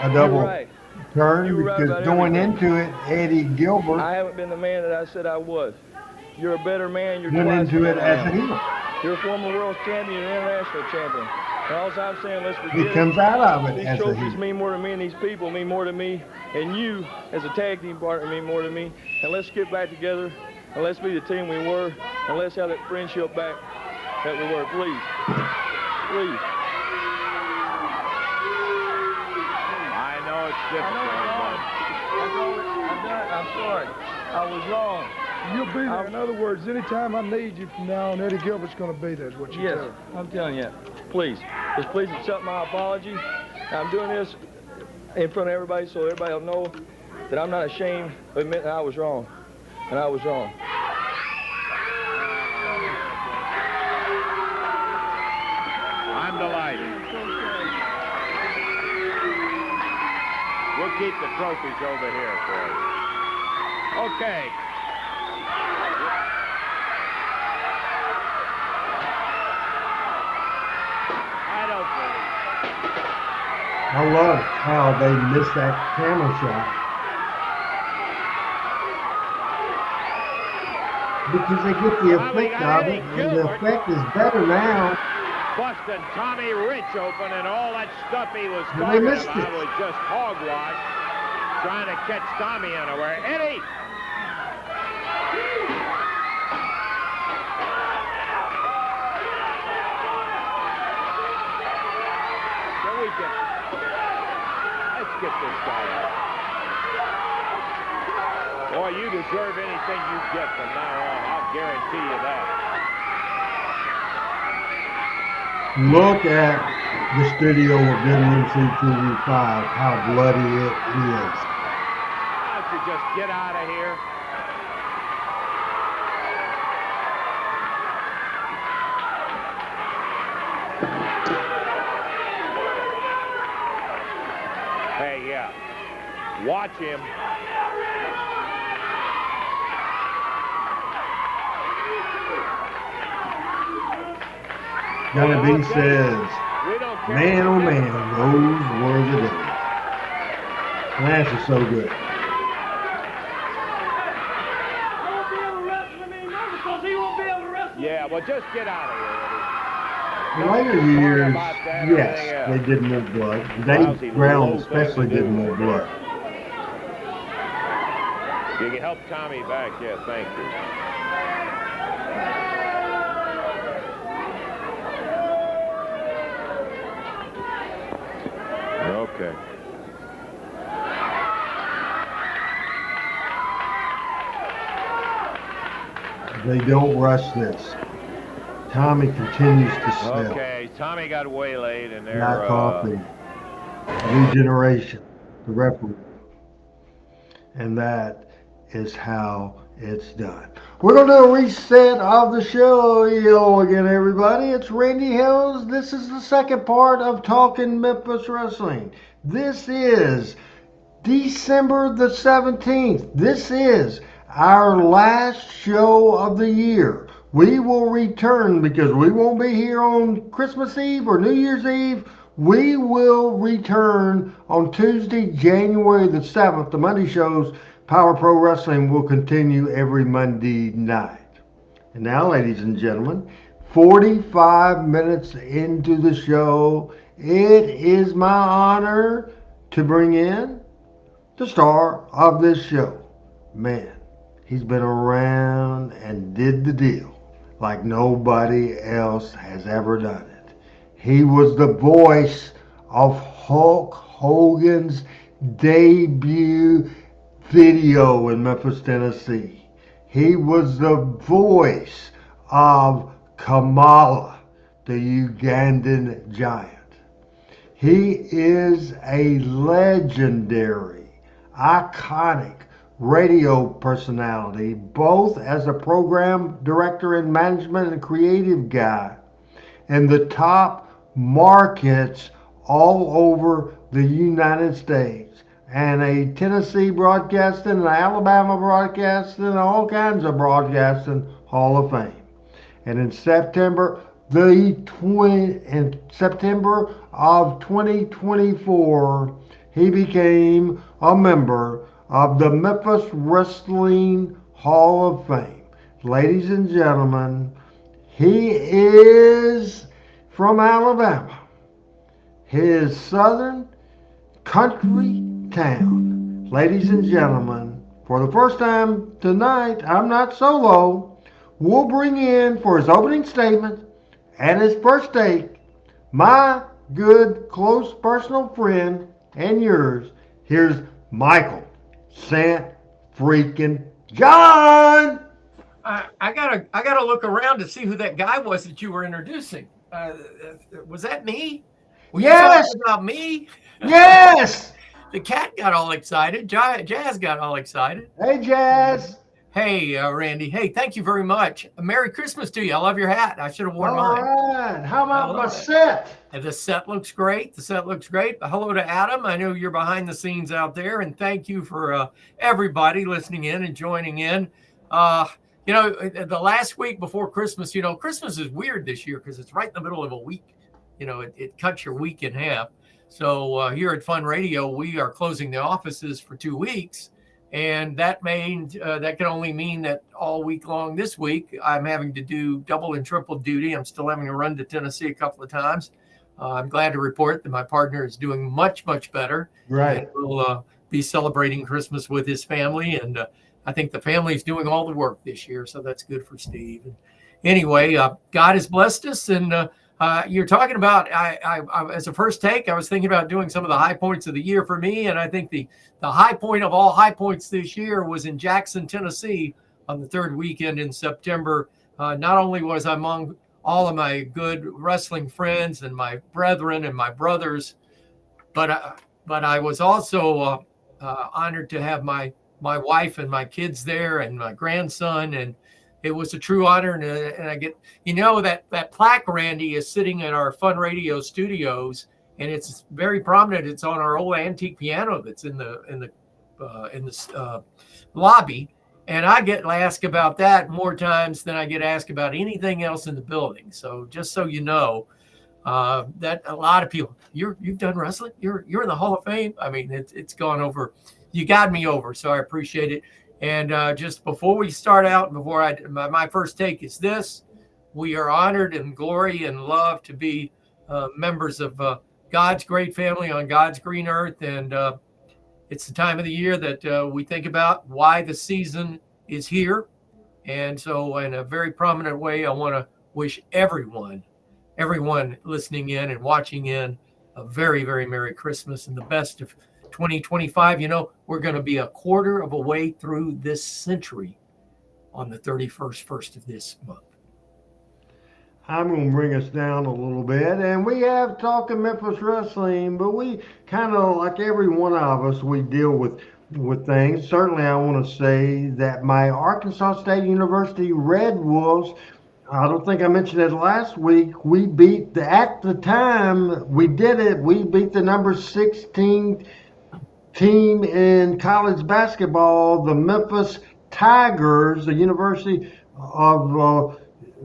a double You're right. turn, You're right because about going everything. into it, Eddie Gilbert I haven't been the man that I said I was. You're a better man. You're went twice into the it man I as a am. heel. You're a former world champion and international champion. And all I'm saying, let's forget He it. comes out of it These as a trophies heel. mean more to me, and these people mean more to me, and you, as a tag team partner, mean more to me. And let's get back together, and let's be the team we were, and let's have that friendship back that we were, please. Please. I know it's difficult, I'm sorry. I was wrong. You'll be there. In other words, anytime I need you from now on, Eddie Gilbert's going to be there, is what you Yes, tell me. I'm telling you. Please. Just please accept my apology. I'm doing this in front of everybody so everybody will know that I'm not ashamed of admitting I was wrong. And I was wrong. I'm delighted. We'll keep the trophies over here for you. Okay. I don't believe it. I love how they missed that camera shot. Because they get the effect of it, and the effect is better now. Busting Tommy Rich open, and all that stuff he was And they talking missed about it. was just hogwash, trying to catch Tommy unaware. Eddie! Can we get... Let's get this guy out. Boy, you deserve anything you get from now on. I'll guarantee you that. Look at the studio of NMC TV5, how bloody it is. Why don't you just get out of here? Hey, yeah. Watch him. Gonna be says, We don't care. man oh man, those were the days. Lance is so good. Yeah, well, just get out of here, Eddie. In later Don't worry years, about that or anything yes, they else. did move blood. Lousy Dave Brown low especially blood. did move blood. You can help Tommy back, yeah, thank you. Okay. They don't rush this. Tommy continues to sell. Okay, Tommy got waylaid, and Not they're coffee. Regeneration, the referee. And that is how it's done. We're going to do a reset of the show. Hello again, everybody. It's Randy Hills. This is the second part of Talking Memphis Wrestling. This is December the 17th. This is our last show of the year. We will return because we won't be here on Christmas Eve or New Year's Eve. We will return on Tuesday, January the 7th. The Monday shows, Power Pro Wrestling, will continue every Monday night. And now, ladies and gentlemen, 45 minutes into the show, it is my honor to bring in the star of this show. Man, he's been around and did the deal like nobody else has ever done it. He was the voice of Hulk Hogan's debut video in Memphis, Tennessee. He was the voice of Kamala, the Ugandan giant. He is a legendary, iconic radio personality, both as a program director and management and creative guy in the top markets all over the United States, and a Tennessee broadcasting, an Alabama broadcasting, all kinds of broadcasting Hall of Fame. And in September of 2024, he became a member of the Memphis Wrestling Hall of Fame. Ladies and gentlemen, he is from Alabama, his southern country town. Ladies and gentlemen, for the first time tonight, I'm not solo. We'll bring in, for his opening statement and his first take, my good, close personal friend and yours. Here's Michael St. Freaking John. I gotta look around to see who that guy was that you were introducing. Was that me? Were you talking about me? Yes. The cat got all excited. Jazz got all excited. Hey, Jazz. Hey, Randy. Hey, thank you very much. Merry Christmas to you. I love your hat. I should have worn All mine. right. How about my set? And the set looks great. The set looks great. Hello to Adam. I know you're behind the scenes out there, and thank you for everybody listening in and joining in. The last week before Christmas, Christmas is weird this year because it's right in the middle of a week. It cuts your week in half. So here at Fun Radio, we are closing the offices for 2 weeks. And that can only mean that all week long this week, I'm having to do double and triple duty. I'm still having to run to Tennessee a couple of times. I'm glad to report that my partner is doing much, much better. Right. We'll be celebrating Christmas with his family. And I think the family's doing all the work this year. So that's good for Steve. And anyway, God has blessed us. And you're talking about, I as a first take, I was thinking about doing some of the high points of the year for me. And I think the high point of all high points this year was in Jackson, Tennessee on the third weekend in September. Not only was I among all of my good wrestling friends and my brethren and my brothers, but I was also honored to have my wife and my kids there and my grandson. And it was a true honor. And I get, that plaque, Randy, is sitting in our Fun Radio studios, and it's very prominent. It's on our old antique piano that's in the lobby. And I get asked about that more times than I get asked about anything else in the building. So just so you know, that a lot of people, you've done wrestling, you're in the Hall of Fame. I mean, it's gone over. You got me over, so I appreciate it. And just before we start out, my first take is this: we are honored and glory and love to be members of God's great family on God's green earth. And it's the time of the year that we think about why the season is here. And so in a very prominent way, I want to wish everyone listening in and watching in a very, very Merry Christmas and the best of 2025. We're going to be a quarter of a way through this century. on the 31st, first of this month. I'm going to bring us down a little bit, and we have talking Memphis wrestling, but we kind of, like every one of us, we deal with things. Certainly, I want to say that my Arkansas State University Red Wolves, I don't think I mentioned it last week, we beat, at the time we did it, we beat the number 16 team in college basketball, the Memphis Tigers, the University of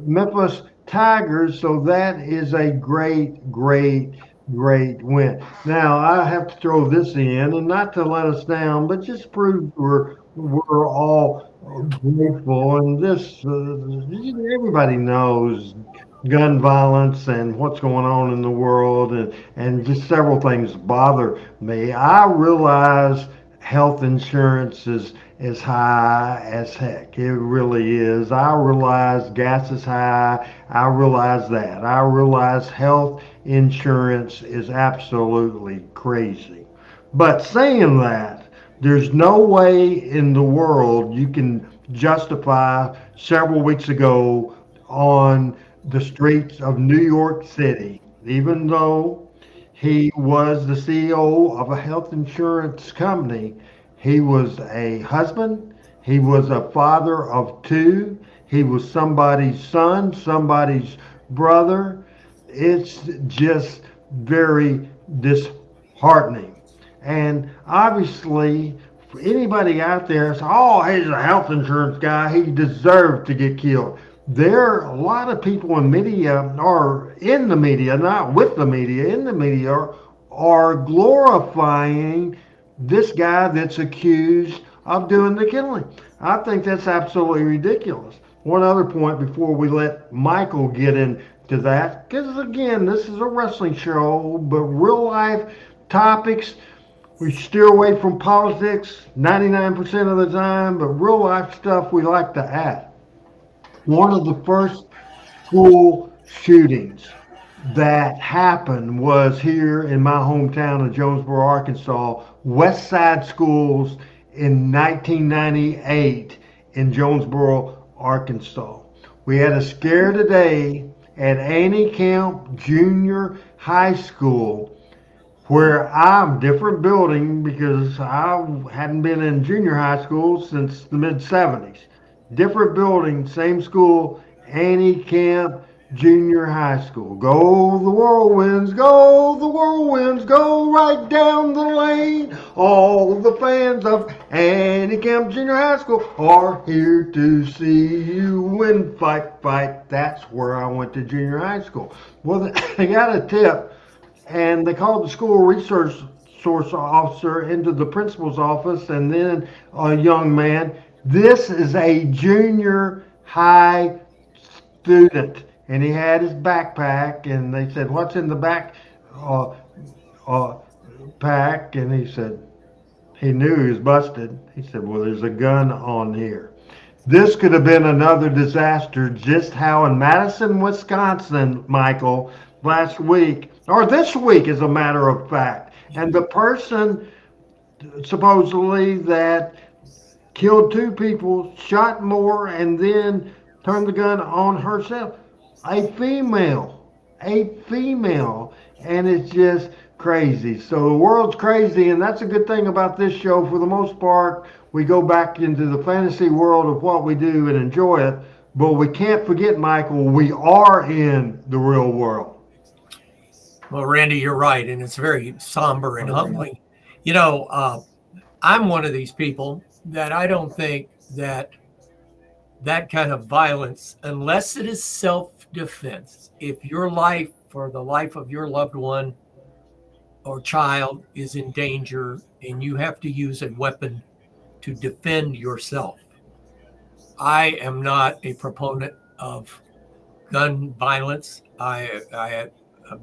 Memphis Tigers. So that is a great win. Now I have to throw this in, and not to let us down, but just prove we're all grateful. And this everybody knows gun violence and what's going on in the world, and just several things bother me. I realize health insurance is high as heck. It really is. I realize gas is high. I realize that. I realize health insurance is absolutely crazy. But saying that, there's no way in the world you can justify several weeks ago on the streets of New York City, even though he was the CEO of a health insurance company, he was a husband, he was a father of two, he was somebody's son, somebody's brother. It's just very disheartening. And obviously, for anybody out there says, oh, he's a health insurance guy, he deserved to get killed. There are a lot of people in media, or in the media, not with the media, in the media, are glorifying this guy that's accused of doing the killing. I think that's absolutely ridiculous. One other point before we let Michael get into that, because again, this is a wrestling show, but real life topics, we steer away from politics 99% of the time, but real life stuff we like to add. One of the first school shootings that happened was here in my hometown of Jonesboro, Arkansas, West Side Schools in 1998 in Jonesboro, Arkansas. We had a scare today at Annie Camp Junior High School, where I'm different building because I hadn't been in junior high school since the mid-70s. Different building, same school, Annie Camp Junior High School. Go the whirlwinds, go the whirlwinds, go right down the lane. All the fans of Annie Camp Junior High School are here to see you win. Fight, fight. That's where I went to junior high school. Well, they got a tip, and they called the school resource officer into the principal's office, and then a young man. This is a junior high student, and he had his backpack, and they said, what's in the back pack? And he said, he knew he was busted. He said, well, there's a gun on here. This could have been another disaster, just how in Madison, Wisconsin, Michael, last week, or this week as a matter of fact, and the person supposedly that killed two people, shot more, and then turned the gun on herself. A female, and it's just crazy. So the world's crazy, and that's a good thing about this show. For the most part, we go back into the fantasy world of what we do and enjoy it, but we can't forget, Michael, we are in the real world. Well, Randy, you're right, and it's very somber and humbling. You know, I'm one of these people that I don't think that kind of violence, unless it is self-defense, if your life or the life of your loved one or child is in danger and you have to use a weapon to defend yourself, I am not a proponent of gun violence. I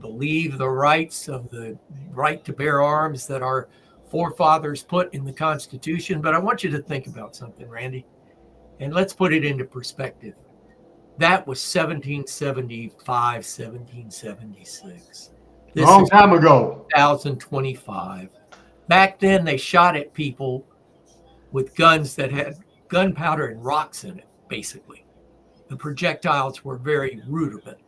believe the rights of the right to bear arms that our forefathers put in the Constitution. But I want you to think about something, Randy, and let's put it into perspective. That was 1775, 1776. This Long time ago. 2025. Back then, they shot at people with guns that had gunpowder and rocks in it. basically. The projectiles were very rudiment.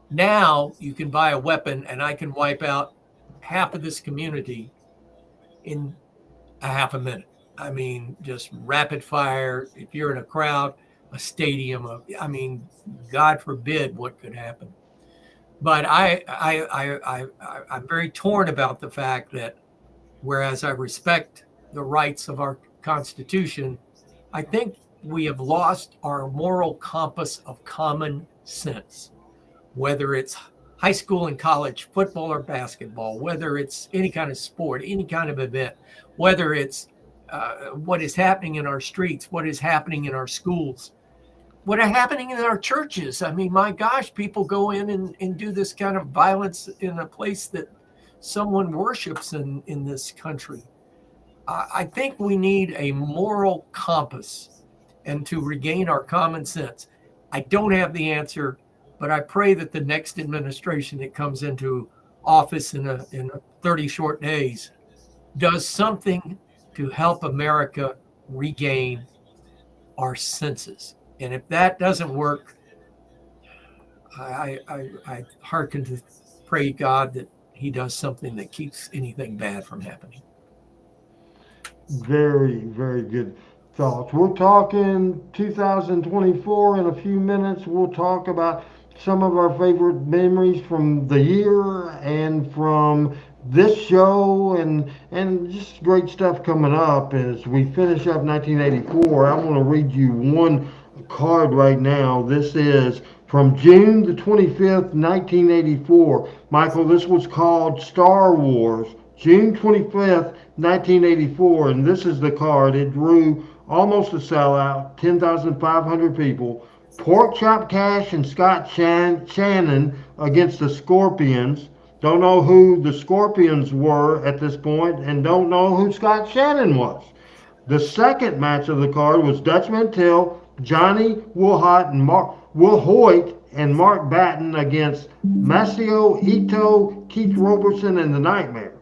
Now you can buy a weapon and I can wipe out half of this community in a half a minute. I mean, just rapid fire. If you're in a crowd, a stadium, I mean, God forbid what could happen. But I'm very torn about the fact that whereas I respect the rights of our Constitution, I think we have lost our moral compass of common sense, whether it's high school and college football or basketball, whether it's any kind of sport, any kind of event, whether it's what is happening in our streets, what is happening in our schools, what are happening in our churches. I mean, my gosh, people go in and do this kind of violence in a place that someone worships in this country. I think we need a moral compass and to regain our common sense. I don't have the answer, but I pray that the next administration that comes into office in 30 short days does something to help America regain our senses. And if that doesn't work, I hearken to pray God that he does something that keeps anything bad from happening. Very, very good thoughts. We're talking 2024 in a few minutes. We'll talk about some of our favorite memories from the year and from this show and just great stuff coming up as we finish up 1984. I want to read you one card right now. This is from June the 25th, 1984. Michael, this was called Star Wars, June 25th, 1984, and this is the card. It drew almost a sellout, 10,500 people. Pork Chop Cash and Scott Shannon against the Scorpions. Don't know who the Scorpions were at this point and don't know who Scott Shannon was. The second match of the card was Dutch Mantell, Johnny Wilhoit and Mark Batten against Masao Ito, Keith Robertson, and the Nightmare.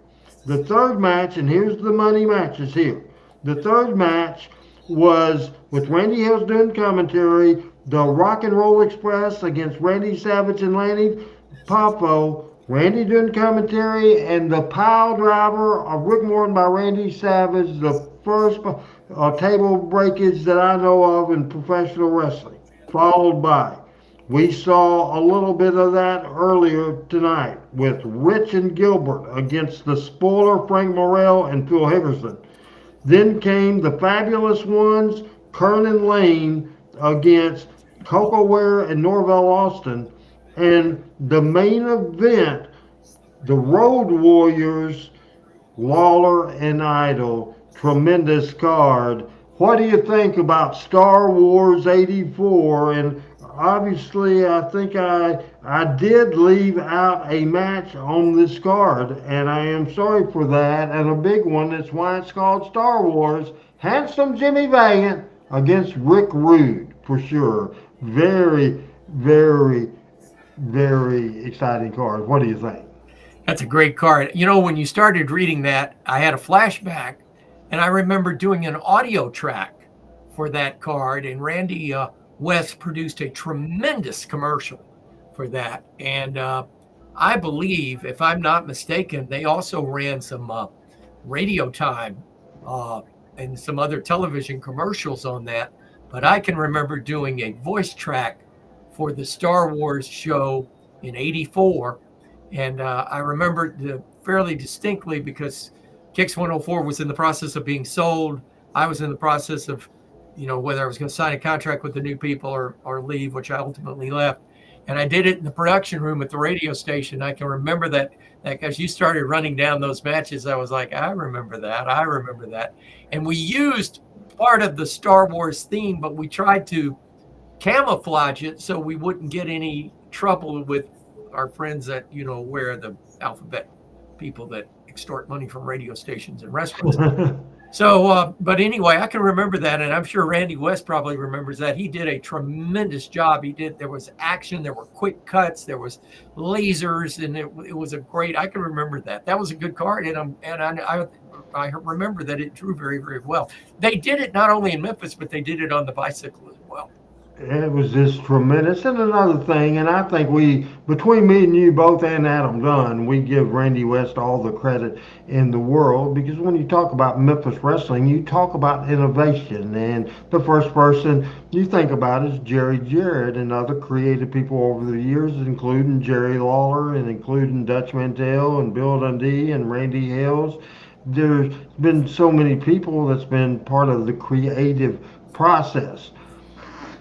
The third match, and here's the money matches here. The third match was with Randy Hills doing commentary, the Rock and Roll Express against Randy Savage and Lanny Poffo, Randy doing commentary, and the pile driver of Rick Morton by Randy Savage, the first table breakage that I know of in professional wrestling, followed by, we saw a little bit of that earlier tonight with Rich and Gilbert against the Spoiler, Frank Morrell and Phil Hickerson. Then came the Fabulous Ones, Kern and Lane against Coco Ware and Norvell Austin. And the main event, the Road Warriors, Lawler and Idol. Tremendous card. What do you think about Star Wars 84? And obviously, I think I did leave out a match on this card, and I am sorry for that, and a big one. That's why it's called Star Wars. Handsome Jimmy Valiant against Rick Rude, for sure. Very, very, very exciting card. What do you think? That's a great card. You know, when you started reading that, I had a flashback, and I remember doing an audio track for that card, and Randy West produced a tremendous commercial for that. And I believe, if I'm not mistaken, they also ran some radio time and some other television commercials on that. But I can remember doing a voice track for the Star Wars show in '84. And I remember fairly distinctly because Kix 104 was in the process of being sold. I was in the process of, whether I was going to sign a contract with the new people or leave, which I ultimately left. And I did it in the production room at the radio station. I can remember that as you started running down those matches, I was like, I remember that. And we used part of the Star Wars theme, but we tried to camouflage it so we wouldn't get any trouble with our friends that, wear the alphabet people that extort money from radio stations and restaurants. So, but anyway, I can remember that, and I'm sure Randy West probably remembers that. He did a tremendous job. There was action, there were quick cuts, there was lasers, and it was a great. I can remember that. That was a good card, and I remember that it drew very, very well. They did it not only in Memphis, but they did it on the bicycle as well. It was just tremendous. And another thing, and I think between me and you both and Adam Dunn, we give Randy West all the credit in the world, because when you talk about Memphis wrestling, you talk about innovation. And the first person you think about is Jerry Jarrett and other creative people over the years, including Jerry Lawler and including Dutch Mantell and Bill Dundee and Randy Hales. There's been so many people that's been part of the creative process.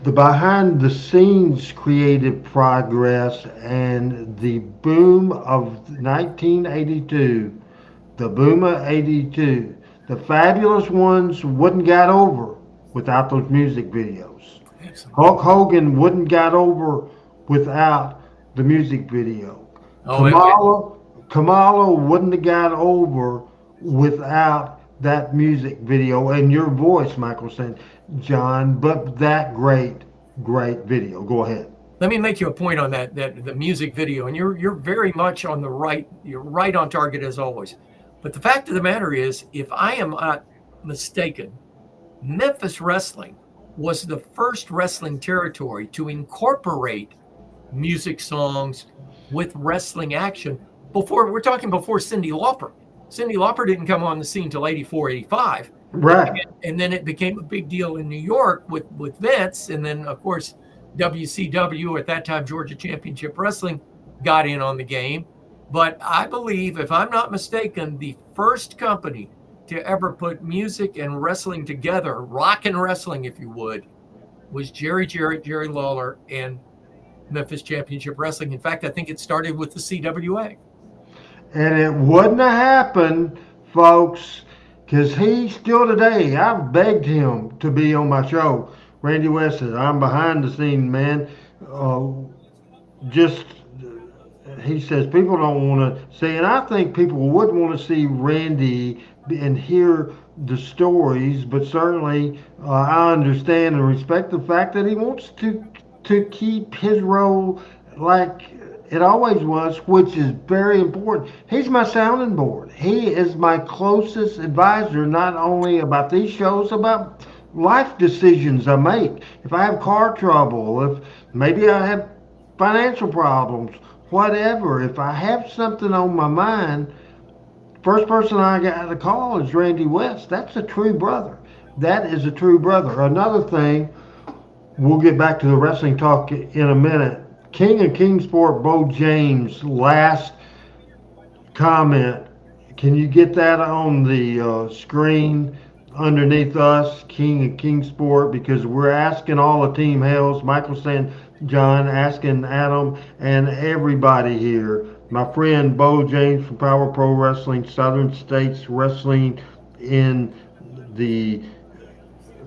The behind the scenes creative progress and the boom of 1982, the boom of 82, the fabulous ones wouldn't got over without those music videos. Hulk Hogan wouldn't got over without the music video. Kamala wouldn't have got over without that music video and your voice, Michael St. John, but that great video. Go ahead. Let me make you a point on that the music video, and you're very much on the right. You're right on target as always. But the fact of the matter is, if I am not mistaken, Memphis wrestling was the first wrestling territory to incorporate music songs with wrestling action. We're talking before Cyndi Lauper. Cyndi Lauper didn't come on the scene till 84, 85. Right. And then it became a big deal in New York with Vince. And then, of course, WCW, at that time, Georgia Championship Wrestling, got in on the game. But I believe, if I'm not mistaken, the first company to ever put music and wrestling together, rock and wrestling, if you would, was Jerry Jarrett, Jerry Lawler, and Memphis Championship Wrestling. In fact, I think it started with the CWA. And it wouldn't have happened, folks, because he still today, I've begged him to be on my show. Randy West says, I'm behind the scene, man. He says, people don't want to see, and I think people would want to see Randy and hear the stories, but certainly I understand and respect the fact that he wants to keep his role like it always was, which is very important. He's my sounding board. He is my closest advisor, not only about these shows, about life decisions I make. If I have car trouble, if maybe I have financial problems, whatever, if I have something on my mind, first person I got to call is Randy West. That's a true brother. That is a true brother. Another thing, we'll get back to the wrestling talk in a minute. King of Kingsport, Bo James, last comment. Can you get that on the screen underneath us, King of Kingsport? Because we're asking all the team hails, Michael St. John, asking Adam and everybody here. My friend Bo James from Power Pro Wrestling, Southern States Wrestling in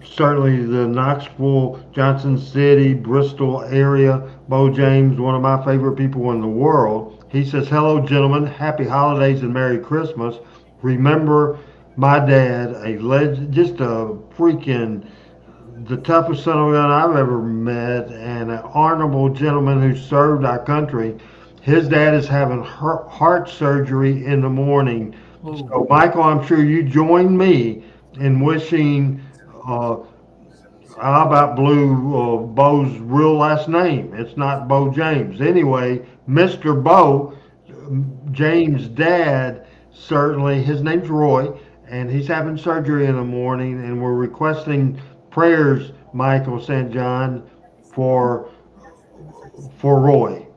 certainly the Knoxville, Johnson City, Bristol area. Bo James, one of my favorite people in the world. He says, hello, gentlemen. Happy holidays and Merry Christmas. Remember my dad, just a freaking, the toughest son of a gun I've ever met, and an honorable gentleman who served our country. His dad is having heart surgery in the morning. Ooh. So, Michael, I'm sure you join me in wishing how about Bo's real last name? It's not Bo James. Anyway, Mr. Bo, James' dad, certainly, his name's Roy, and he's having surgery in the morning, and we're requesting prayers, Michael St. John, for Roy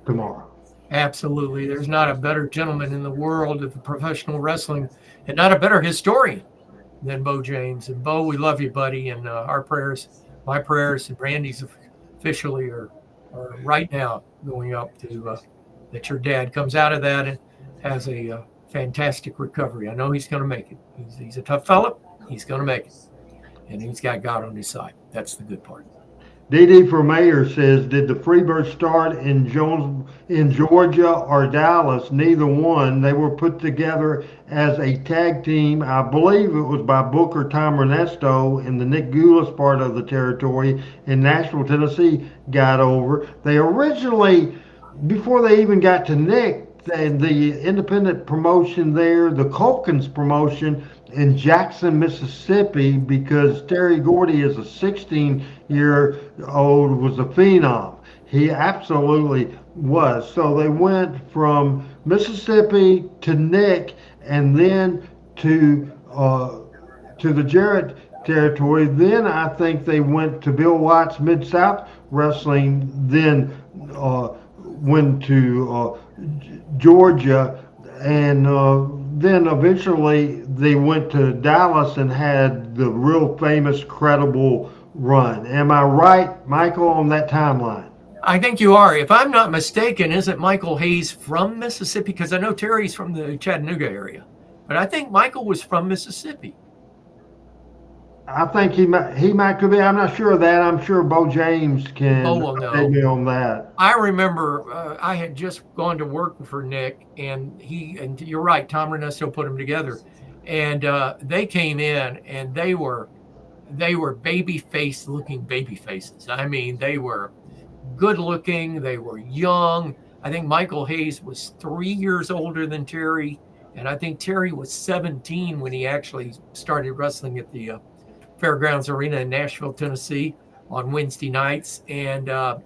tomorrow. Absolutely. There's not a better gentleman in the world of professional wrestling, and not a better historian than Bo James. And Bo, we love you, buddy. And our prayers, my prayers, and Randy's officially are right now going up to that your dad comes out of that and has a fantastic recovery. I know he's going to make it. He's a tough fella. He's going to make it. And he's got God on his side. That's the good part. DD for Mayor says, did the Freebirds start in Georgia or Dallas? Neither one. They were put together as a tag team. I believe it was by Booker Tom Ernesto in the Nick Gulas part of the territory in Nashville, Tennessee, got over. They originally, before they even got to Nick, the independent promotion there, the Culkins promotion, in Jackson, Mississippi, because Terry Gordy is a 16-year-old, was a phenom. He absolutely was. So they went from Mississippi to Nick, and then to the Jarrett territory. Then I think they went to Bill Watts Mid-South Wrestling. Then went to Georgia, and then eventually they went to Dallas and had the real famous, credible run. Am I right, Michael, on that timeline? I think you are. If I'm not mistaken, isn't Michael Hayes from Mississippi? Because I know Terry's from the Chattanooga area, but I think Michael was from Mississippi. I think he might could be. I'm not sure of that. I'm sure Bo James can update me on that. I remember I had just gone to work for Nick, and you're right, Tom Renesto put them together, and they came in and they were looking baby faces. I mean, they were good looking. They were young. I think Michael Hayes was 3 years older than Terry, and I think Terry was 17 when he actually started wrestling at the Fairgrounds Arena in Nashville, Tennessee on Wednesday nights. And I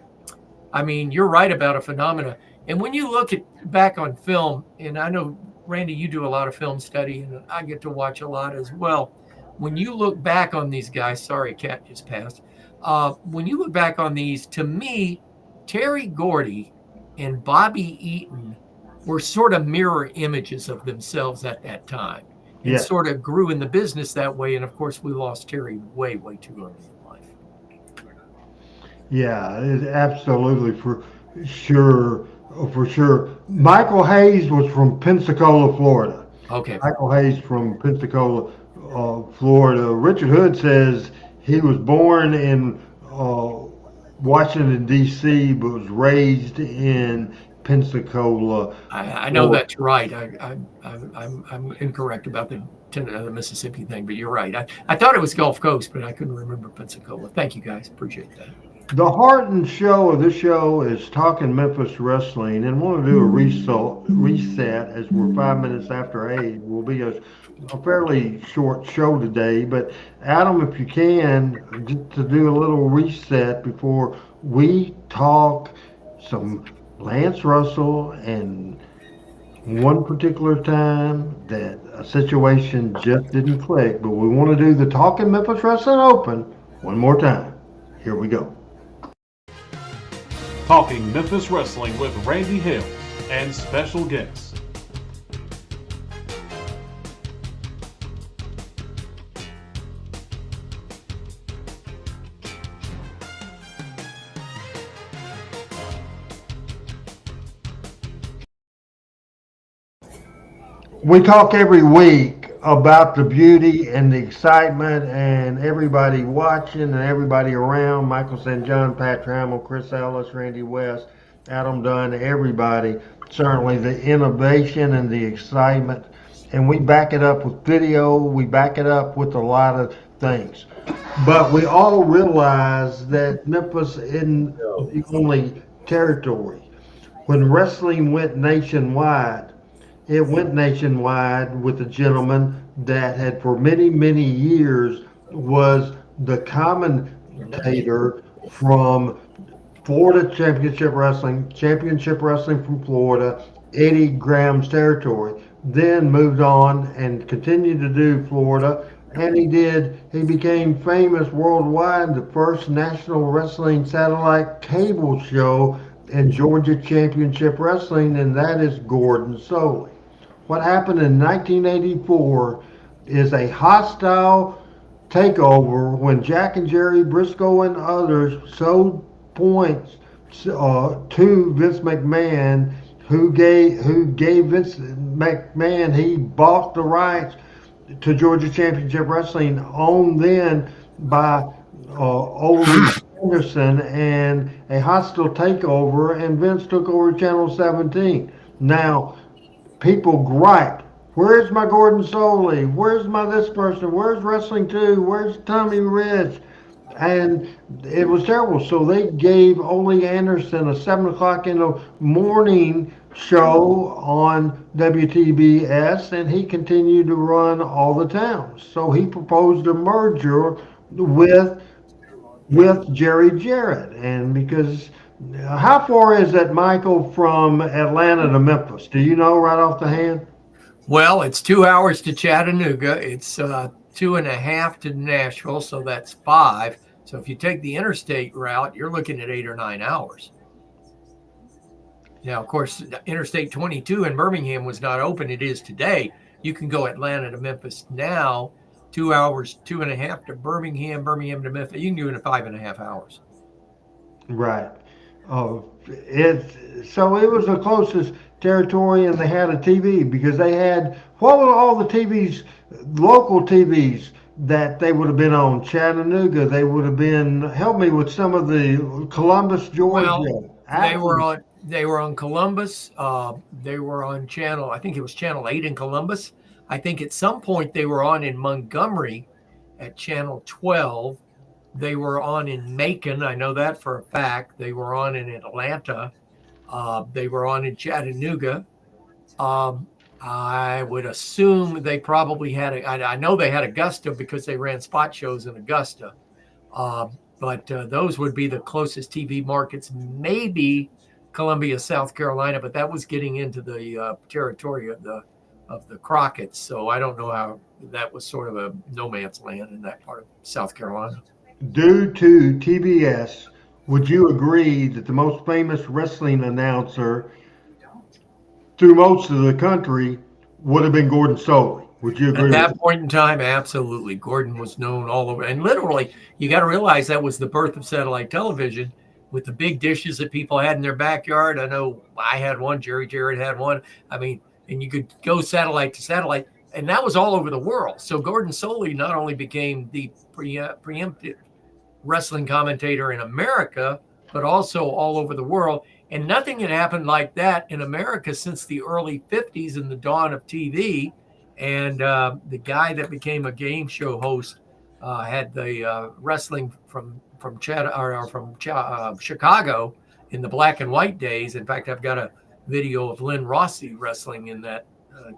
mean, you're right about a phenomena. And when you look back on film, and I know, Randy, you do a lot of film study, and I get to watch a lot as well. When you look back on these guys, sorry, cat just passed. When you look back on these, to me, Terry Gordy and Bobby Eaton were sort of mirror images of themselves at that time. And sort of grew in the business that way. And of course, we lost Terry way, way too early in life. Yeah, absolutely, for sure. Michael Hayes was from Pensacola, Florida. Okay. Michael Hayes from Pensacola, Florida. Richard Hood says he was born in Washington, D.C., but was raised in Pensacola. I know that's right. I'm incorrect about the Mississippi thing, but you're right. I thought it was Gulf Coast, but I couldn't remember Pensacola. Thank you, guys. Appreciate that. The heart and show of this show is Talking Memphis Wrestling, and we'll do a reset as we're 5 minutes after 8. Will be a fairly short show today, but Adam, if you can, to do a little reset before we talk some Lance Russell, and one particular time that a situation just didn't click, but we want to do the Talking Memphis Wrestling Open one more time. Here we go. Talking Memphis Wrestling with Randy Hill and special guests. We talk every week about the beauty and the excitement and everybody watching and everybody around. Michael St. John, Pat Trammell, Chris Ellis, Randy West, Adam Dunn, everybody. Certainly the innovation and the excitement. And we back it up with video. We back it up with a lot of things. But we all realize that Memphis isn't the only territory. When wrestling went nationwide, it went nationwide with a gentleman that had for many, many years was the commentator from Florida Championship Wrestling from Florida, Eddie Graham's territory. Then moved on and continued to do Florida. And he became famous worldwide, the first national wrestling satellite cable show in Georgia Championship Wrestling, and that is Gordon Solie. What happened in 1984 is a hostile takeover when Jack and Jerry Briscoe and others sold points to Vince McMahon, who gave Vince McMahon, he bought the rights to Georgia Championship Wrestling, owned then by Ole Anderson, and a hostile takeover, and Vince took over Channel 17. Now, people gripe, where's my Gordon Solie? Where's my this person? Where's Wrestling 2? Where's Tommy Rich? And it was terrible. So they gave Ole Anderson a 7 o'clock in the morning show on WTBS, and he continued to run all the towns. So he proposed a merger with Jerry Jarrett, and because how far is that, Michael, from Atlanta to Memphis? Do you know right off the hand? Well, it's 2 hours to Chattanooga. It's 2.5 to Nashville, so that's 5. So if you take the interstate route, you're looking at 8 or 9 hours. Now, of course, Interstate 22 in Birmingham was not open. It is today. You can go Atlanta to Memphis now, 2 hours, 2.5 to Birmingham, Birmingham to Memphis. You can do it in 5.5 hours. Right. Oh, so it was the closest territory, and they had a TV because they had what were all the TVs, local TVs that they would have been on? Chattanooga. They would have been. Help me with some of the Columbus, Georgia. Well, they were on Columbus. They were on channel. I think it was channel 8 in Columbus. I think at some point they were on in Montgomery at channel 12. They were on in Macon. I know that for a fact. They were on in Atlanta. They were on in Chattanooga. I would assume they probably had I know they had Augusta because they ran spot shows in Augusta. But those would be the closest TV markets. Maybe Columbia, South Carolina, but that was getting into the territory of the Crockett's. So I don't know how that was sort of a no man's land in that part of South Carolina. Due to TBS, would you agree that the most famous wrestling announcer through most of the country would have been Gordon Soley? Would you agree? At that point in time, absolutely. Gordon was known all over. And literally, you got to realize that was the birth of satellite television with the big dishes that people had in their backyard. I know I had one. Jerry Jarrett had one. I mean, and you could go satellite to satellite. And that was all over the world. So Gordon Soley not only became the preemptive wrestling commentator in America, but also all over the world. And nothing had happened like that in America since the early 50s and the dawn of TV. And the guy that became a game show host had the wrestling from Chicago in the black and white days. In fact, I've got a video of Lynn Rossi wrestling in that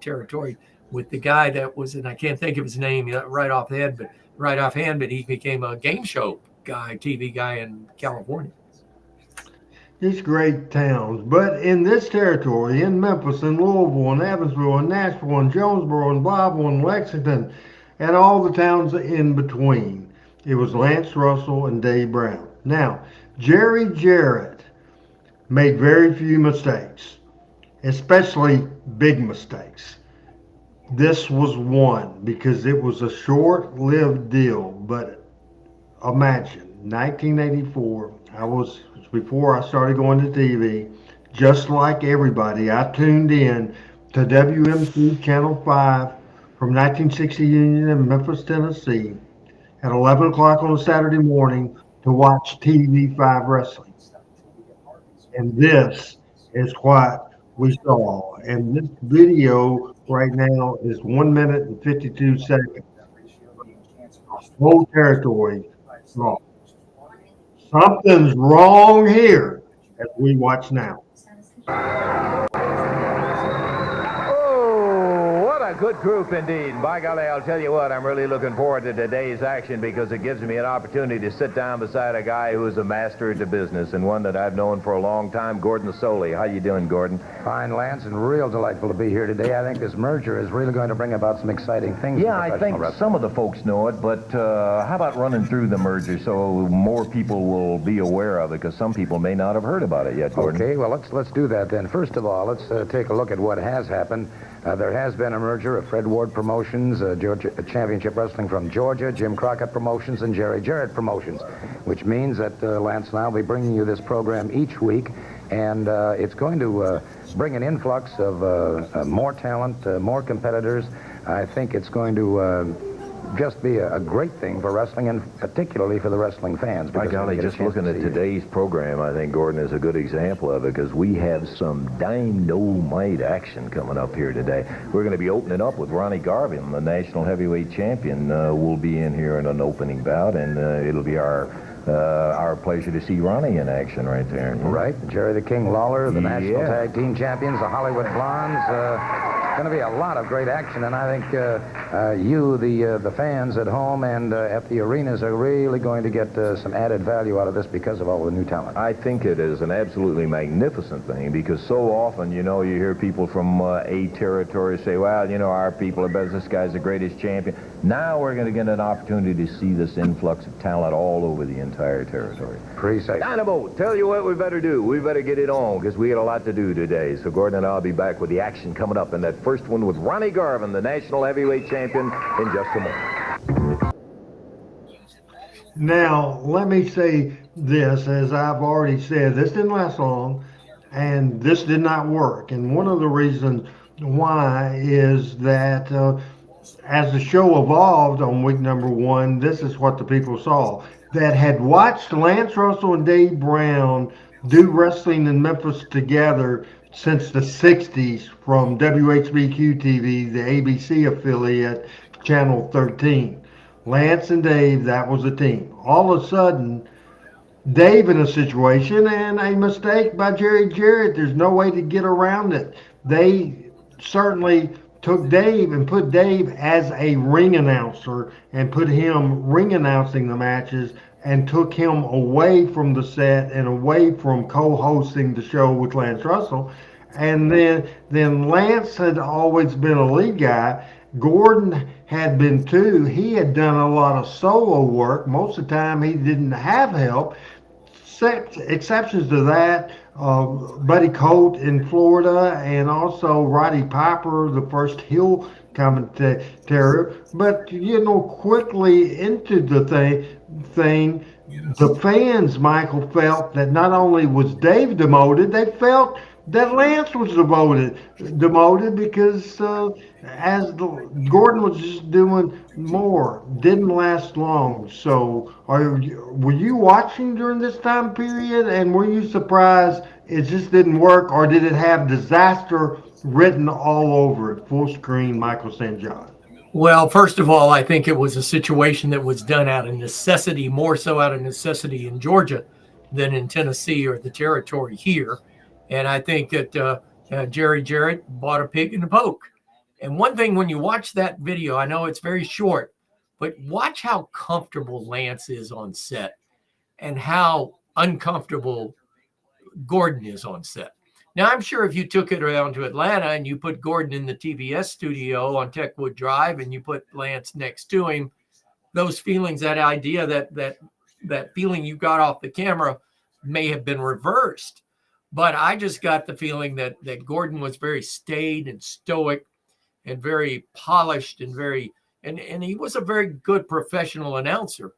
territory with the guy that was, and I can't think of his name right offhand, but he became a game show guy, TV guy in California. These great towns, but in this territory, in Memphis, in Louisville, in Evansville, in Nashville, in Jonesboro, in Blytheville, in Lexington, and all the towns in between, it was Lance Russell and Dave Brown. Now, Jerry Jarrett made very few mistakes, especially big mistakes. This was one because it was a short-lived deal, but imagine, 1984, before I started going to TV, just like everybody, I tuned in to WMC Channel 5 from 1960 Union in Memphis, Tennessee at 11 o'clock on a Saturday morning to watch TV5 wrestling. And this is what we saw. And this video right now is 1 minute and 52 seconds. Whole territory wrong. Something's wrong here as we watch now. Oh, what a good group indeed. By golly, I'll tell you what, I'm really looking forward to today's action because it gives me an opportunity to sit down beside a guy who is a master at the business and one that I've known for a long time, Gordon Soley. How you doing, Gordon? Fine, Lance, and real delightful to be here today. I think this merger is really going to bring about some exciting things. Yeah, I think some of the folks know it, but how about running through the merger so more people will be aware of it, because some people may not have heard about it yet, Gordon. Okay, well, let's do that then. First of all, let's take a look at what has happened. There has been a merger of Fred Ward Promotions, Georgia Championship Wrestling from Georgia, Jim Crockett Promotions, and Jerry Jarrett Promotions, which means that Lance and I will be bringing you this program each week, and it's going to bring an influx of more talent, more competitors. I think it's going to just be a great thing for wrestling, and particularly for the wrestling fans. By golly, just looking at today's program, I think Gordon is a good example of it, because we have some dynamite action coming up here today. We're going to be opening up with Ronnie Garvin, the national heavyweight champion, will be in here in an opening bout, and it'll be our our pleasure to see Ronnie in action right there. Right, Jerry the King Lawler, the National Yeah. Tag Team Champions, the Hollywood Blondes. Going to be a lot of great action, and I think you, the fans at home and at the arenas, are really going to get some added value out of this because of all the new talent. I think it is an absolutely magnificent thing because so often, you know, you hear people from a territory say, well, you know, our people are better, this guy's the greatest champion. Now we're going to get an opportunity to see this influx of talent all over the entire territory. Precisely. Dynamo, tell you what we better do. We better get it on because we got a lot to do today. So Gordon and I'll be back with the action coming up in that first one with Ronnie Garvin, the national heavyweight champion, in just a moment. Now, let me say this, as I've already said, this didn't last long, and this did not work. And one of the reasons why is that as the show evolved on week number 1, this is what the people saw that had watched Lance Russell and Dave Brown do wrestling in Memphis together since the 60s from WHBQ TV, the ABC affiliate, Channel 13. Lance and Dave, that was a team. All of a sudden, Dave in a situation and a mistake by Jerry Jarrett. There's no way to get around it. They certainly took Dave and put Dave as a ring announcer and put him ring announcing the matches and took him away from the set and away from co-hosting the show with Lance Russell. And then Lance had always been a lead guy. Gordon had been too. He had done a lot of solo work. Most of the time he didn't have help. Exceptions to that, Buddy Colt in Florida and also Roddy Piper, the first heel commentator. But, you know, quickly into the thing, the fans, Michael, felt that not only was Dave demoted, they felt that Lance was demoted because Gordon was just doing more. Didn't last long. So were you watching during this time period, and were you surprised it just didn't work, or did it have disaster written all over it? Full screen, Michael St. John. Well, first of all, I think it was a situation that was done out of necessity, more so out of necessity in Georgia than in Tennessee or the territory here. And I think that Jerry Jarrett bought a pig in the poke. And one thing, when you watch that video, I know it's very short, but watch how comfortable Lance is on set and how uncomfortable Gordon is on set. Now, I'm sure if you took it around to Atlanta and you put Gordon in the TBS studio on Techwood Drive and you put Lance next to him, those feelings, that idea, that feeling you got off the camera may have been reversed. But I just got the feeling that Gordon was very staid and stoic and very polished and and he was a very good professional announcer,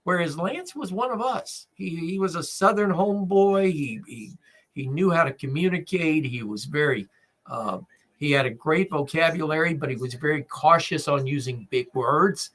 whereas Lance was one of us. He was a Southern homeboy. He knew how to communicate. He was very he had a great vocabulary, but he was very cautious on using big words.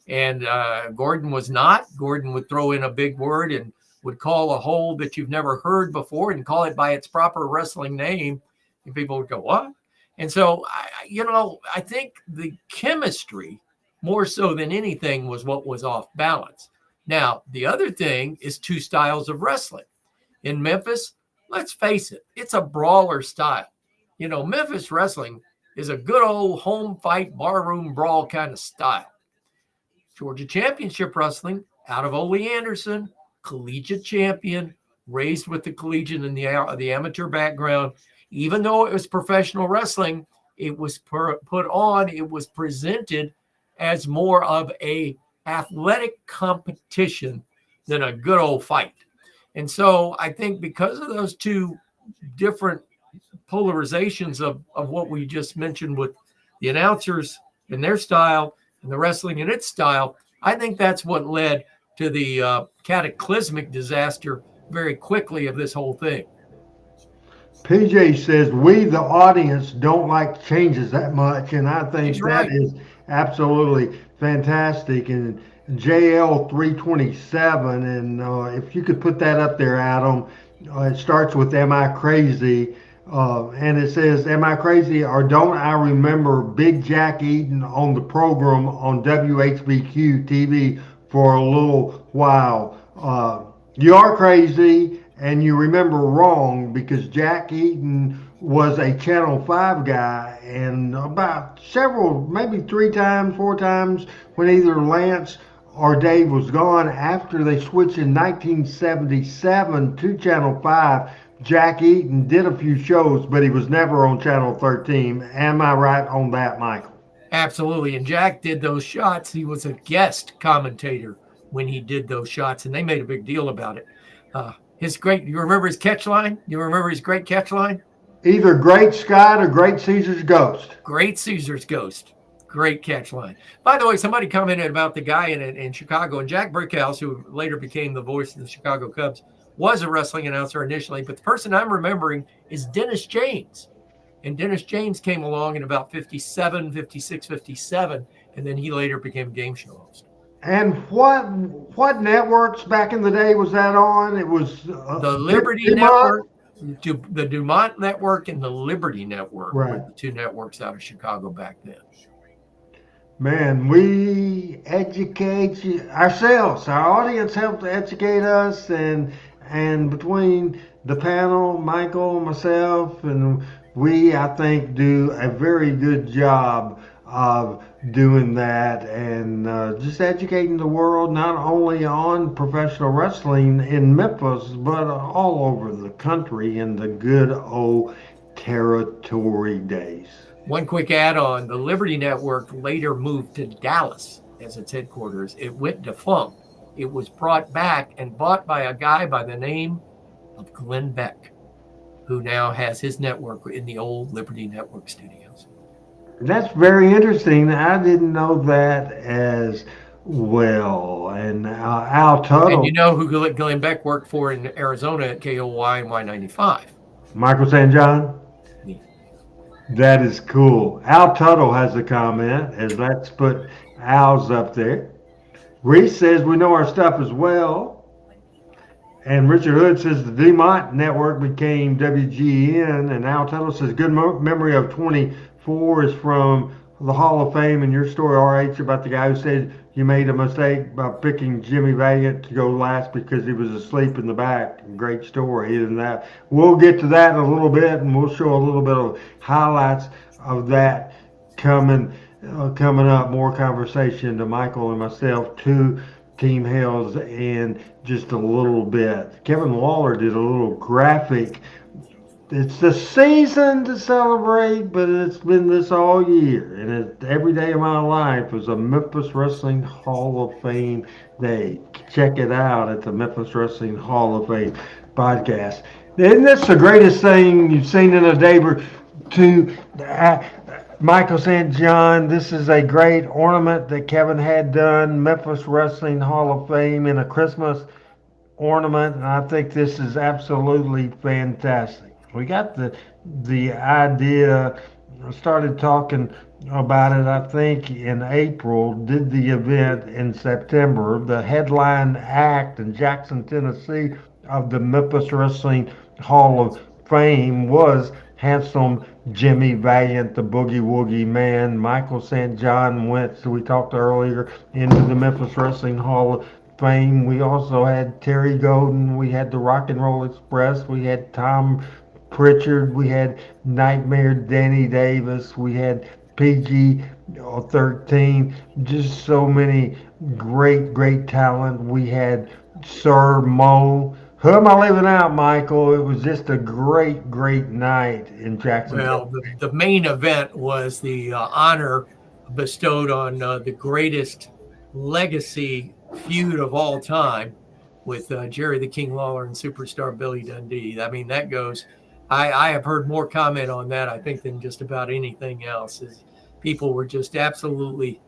And Gordon was not. Gordon would throw in a big word and would call a hold that you've never heard before and call it by its proper wrestling name. And people would go, what? And so, I think the chemistry, more so than anything, was what was off balance. Now, the other thing is two styles of wrestling. In Memphis, let's face it, it's a brawler style. Memphis wrestling is a good old home fight, barroom brawl kind of style. Georgia Championship Wrestling, out of Ole Anderson, collegiate champion, raised with the collegiate and the amateur background. Even though it was professional wrestling, it was it was presented as more of a athletic competition than a good old fight. And so I think because of those two different polarizations of what we just mentioned with the announcers and their style and the wrestling in its style, I think that's what led to the cataclysmic disaster very quickly of this whole thing. PJ says, we, the audience, don't like changes that much, and I think that is absolutely fantastic. And JL 327, and if you could put that up there, Adam, it starts with "Am I Crazy?" And it says, "Am I crazy, or don't I remember Big Jack Eaton on the program on WHBQ TV for a little while. You are crazy and you remember wrong because Jack Eaton was a Channel 5 guy, and about several, maybe 3 times, 4 times, when either Lance or Dave was gone after they switched in 1977 to Channel 5. Jack Eaton did a few shows, but he was never on Channel 13. Am I right on that, Michael? Absolutely. And Jack did those shots. He was a guest commentator when he did those shots, and they made a big deal about it. You remember his catch line? You remember his great catch line? Either Great Scott or Great Caesar's Ghost. Great Caesar's Ghost. Great catch line. By the way, somebody commented about the guy in Chicago, and Jack Brickhouse, who later became the voice of the Chicago Cubs, was a wrestling announcer initially, but the person I'm remembering is Dennis James. And Dennis James came along in about 57, 56, 57, and then he later became a game show host. And what networks back in the day was that on? It was the Liberty Network, the Dumont Network, and the Liberty Network were the two networks out of Chicago back then. Man, we educate ourselves. Our audience helped to educate us, and between the panel, Michael, myself, and we, I think, do a very good job of doing that and just educating the world, not only on professional wrestling in Memphis, but all over the country in the good old territory days. One quick add-on, the Liberty Network later moved to Dallas as its headquarters. It went defunct. It was brought back and bought by a guy by the name of Glenn Beck, who now has his network in the old Liberty Network studios. That's very interesting. I didn't know that as well. And Al Tuttle. And you know who Glenn Beck worked for in Arizona at KOY and Y95? Michael St. John? Yeah. That is cool. Al Tuttle has a comment, as let's put Al's up there. Reese says we know our stuff as well. And Richard Hood says the Dumont Network became WGN. And Al Tuttle says good memory of 24 is from the Hall of Fame, and your story, RH, about the guy who said you made a mistake by picking Jimmy Valiant to go last because he was asleep in the back. Great story. And that we'll get to that in a little bit, and we'll show a little bit of highlights of that coming up. More conversation to Michael and myself, to Team Hells, in just a little bit. Kevin Waller did a little graphic. It's the season to celebrate, but it's been this all year. And every day of my life was a Memphis Wrestling Hall of Fame day. Check it out at the Memphis Wrestling Hall of Fame podcast. Isn't this the greatest thing you've seen in a day or two? Michael St. John, this is a great ornament that Kevin had done, Memphis Wrestling Hall of Fame, in a Christmas ornament, and I think this is absolutely fantastic. We got the idea, started talking about it, I think, in April, did the event in September. The headline act in Jackson, Tennessee of the Memphis Wrestling Hall of Fame was handsome Jimmy Valiant, the Boogie Woogie Man. Michael St. John went, so we talked earlier, into the Memphis Wrestling Hall of Fame. We also had Terry Golden. We had the Rock and Roll Express. We had Tom Pritchard. We had Nightmare Danny Davis. We had PG-13. Just so many great talent. We had Sir Mo. Who am I leaving out, Michael? It was just a great night in Jacksonville. Well, the main event was the honor bestowed on the greatest legacy feud of all time with Jerry the King Lawler and Superstar Billy Dundee. I mean, that goes, I have heard more comment on that, I think, than just about anything else. People were just absolutely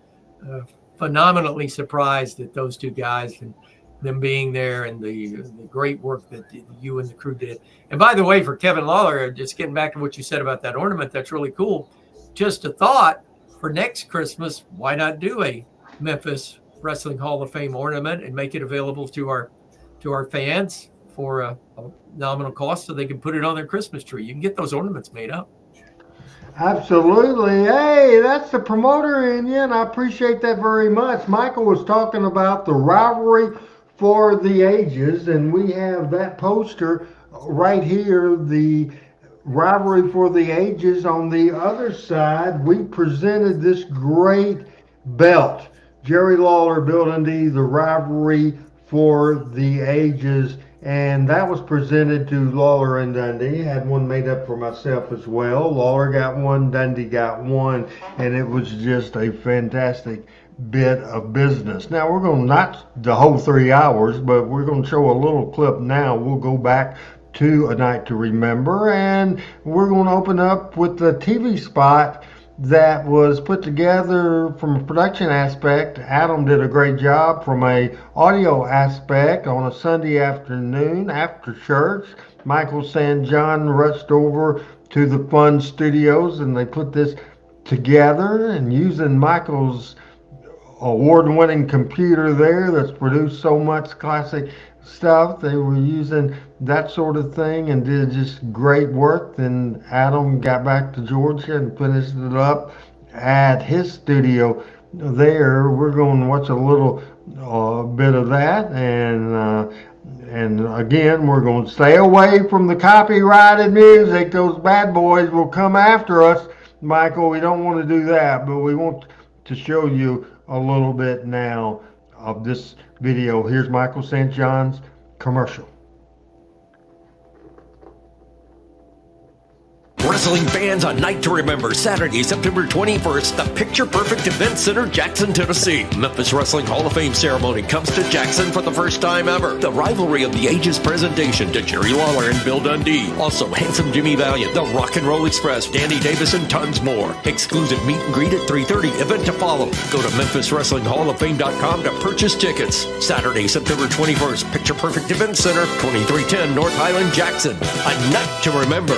phenomenally surprised at those two guys and them being there, and the great work that you and the crew did. And by the way, for Kevin Lawler, just getting back to what you said about that ornament, that's really cool. Just a thought, for next Christmas, why not do a Memphis Wrestling Hall of Fame ornament and make it available to our fans for a nominal cost so they can put it on their Christmas tree? You can get those ornaments made up. Absolutely. Hey, that's the promoter in you, and I appreciate that very much. Michael was talking about the rivalry for the ages, and we have that poster right here, the rivalry for the ages. On the other side, we presented this great belt. Jerry Lawler, Bill Dundee, the rivalry for the ages. And that was presented to Lawler and Dundee. Had one made up for myself as well. Lawler got one, Dundee got one, and it was just a fantastic bit of business. Now we're going to, not the whole 3 hours, but we're going to show a little clip now. We'll go back to A Night to Remember, and we're going to open up with the TV spot that was put together from a production aspect. Adam did a great job from a audio aspect on a Sunday afternoon after church. Michael St. John rushed over to the Fun Studios and they put this together, and using Michael's award-winning computer there that's produced so much classic stuff, they were using that sort of thing and did just great work. Then Adam got back to Georgia and finished it up at his studio there. We're going to watch a little bit of that, and again, we're going to stay away from the copyrighted music. Those bad boys will come after us, Michael. We don't want to do that, but we want to show you a little bit now of this video. Here's Michael St. John's commercial. Wrestling fans, A Night to Remember, Saturday, September 21st, the Picture Perfect Event Center, Jackson, Tennessee. Memphis Wrestling Hall of Fame ceremony comes to Jackson for the first time ever. The Rivalry of the Ages presentation to Jerry Lawler and Bill Dundee. Also, Handsome Jimmy Valiant, the Rock and Roll Express, Danny Davis, and tons more. Exclusive meet and greet at 3:30. Event to follow. Go to MemphisWrestlingHallOfFame.com to purchase tickets. Saturday, September 21st, Picture Perfect Event Center, 2310 North Highland, Jackson. A Night to Remember.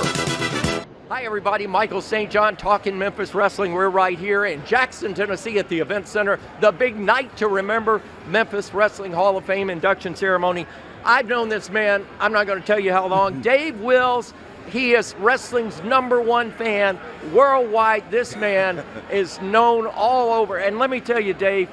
Hi, everybody. Michael St. John talking Memphis Wrestling. We're right here in Jackson, Tennessee at the Event Center. The big Night to Remember Memphis Wrestling Hall of Fame induction ceremony. I've known this man, I'm not going to tell you how long. Dave Wills, he is wrestling's #1 fan worldwide. This man is known all over. And let me tell you, Dave,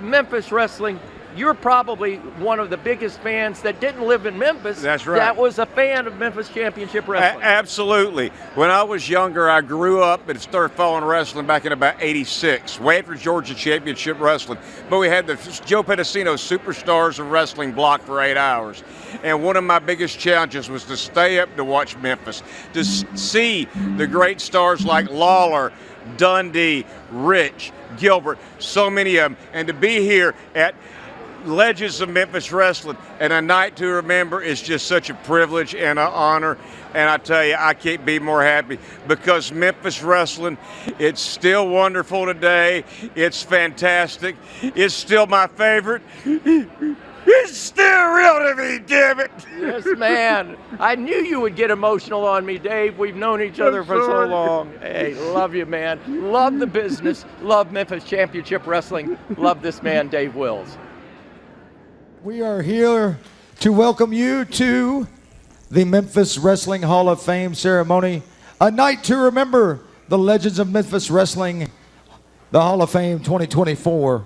Memphis Wrestling, you're probably one of the biggest fans that didn't live in Memphis. That's right. That was a fan of Memphis Championship Wrestling. Absolutely. When I was younger, I grew up and started following wrestling back in about '86, way after Georgia Championship Wrestling. But we had the Joe Pedicino Superstars of Wrestling block for 8 hours. And one of my biggest challenges was to stay up to watch Memphis, to see the great stars like Lawler, Dundee, Rich, Gilbert, so many of them, and to be here at Legends of Memphis Wrestling and A Night to Remember is just such a privilege and an honor. And I tell you, I can't be more happy because Memphis Wrestling, it's still wonderful today. It's fantastic. It's still my favorite. It's still real to me, damn it. Yes, man. I knew you would get emotional on me, Dave. We've known each other for so long. Hey, love you, man. Love the business. Love Memphis Championship Wrestling. Love this man, Dave Wills. We are here to welcome you to the Memphis Wrestling Hall of Fame ceremony. A night to remember the legends of Memphis Wrestling, the Hall of Fame 2024.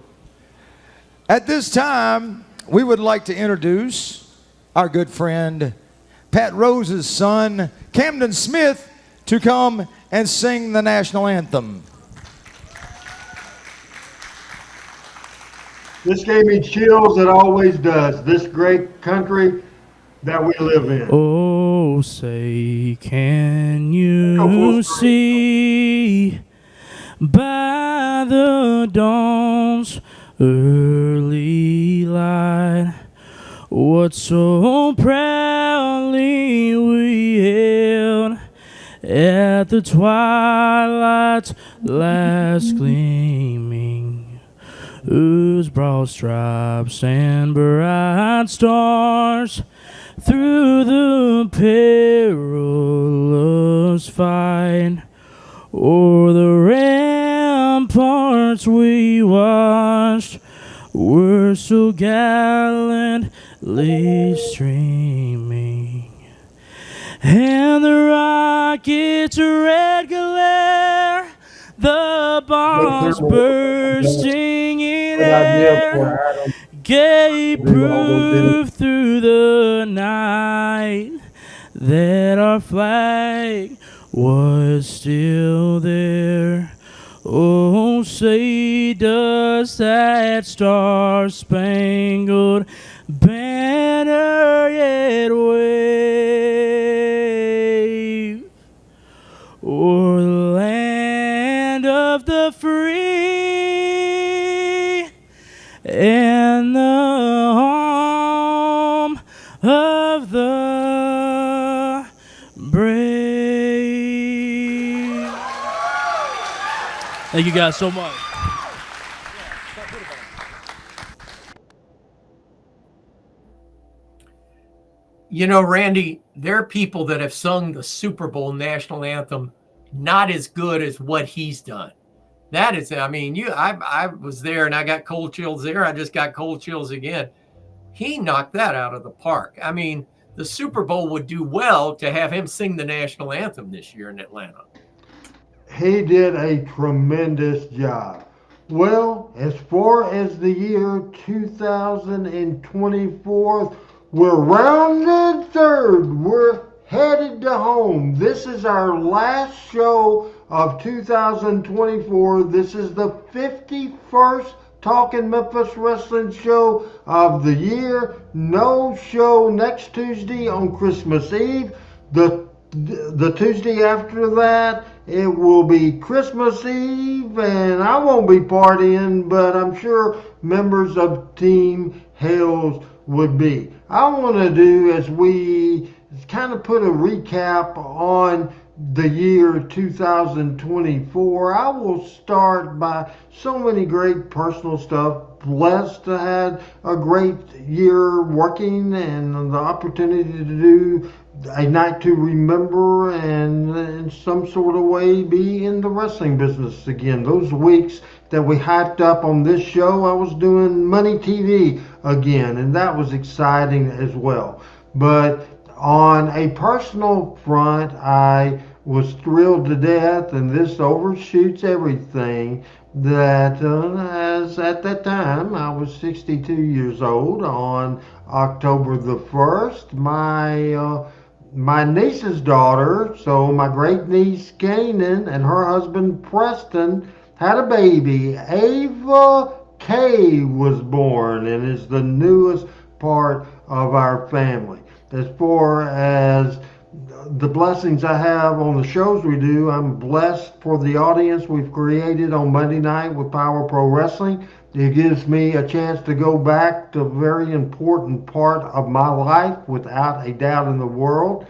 At this time, we would like to introduce our good friend, Pat Rose's son, Camden Smith, to come and sing the national anthem. This gave me chills, it always does. This great country that we live in. Oh, say, can you see by the dawn's early light what so proudly we hailed at the twilight's last gleaming, whose broad stripes and bright stars through the perilous fight o'er the ramparts we watched were so gallantly streaming. and the rocket's red glare, the bombs bursting in air, gave proof through the night that our flag was still there. Oh, say does that star-spangled banner yet wave o'er the land of the free and the home of the brave. Thank you guys so much. You know, Randy, there are people that have sung the Super Bowl national anthem not as good as what he's done. That is, I mean, I was there and I got cold chills there. I just got cold chills again. He knocked that out of the park. I mean, the Super Bowl would do well to have him sing the national anthem this year in Atlanta. He did a tremendous job. Well, as far as the year 2024, we're rounded third. We're headed to home. This is our last show of 2024. This is the 51st Talking Memphis Wrestling show of the year. No show next Tuesday on Christmas Eve. The Tuesday after that, it will be Christmas Eve, and I won't be partying, but I'm sure members of Team Hales would be. I want to do, as we kind of put a recap on the year 2024, I will start by so many great personal stuff. Blessed to have a great year working and the opportunity to do a night to remember and in some sort of way be in the wrestling business again. Those weeks that we hyped up on this show, I was doing Money TV again, and that was exciting as well. But on a personal front, I was thrilled to death, and this overshoots everything, that as at that time I was 62 years old. On October the 1st, my niece's daughter, so my great niece Kanan and her husband Preston, had a baby. Ava Kay was born and is the newest part of our family. As far as the blessings I have on the shows we do, I'm blessed for the audience we've created on Monday night with Power Pro Wrestling. It gives me a chance to go back to a very important part of my life, without a doubt in the world.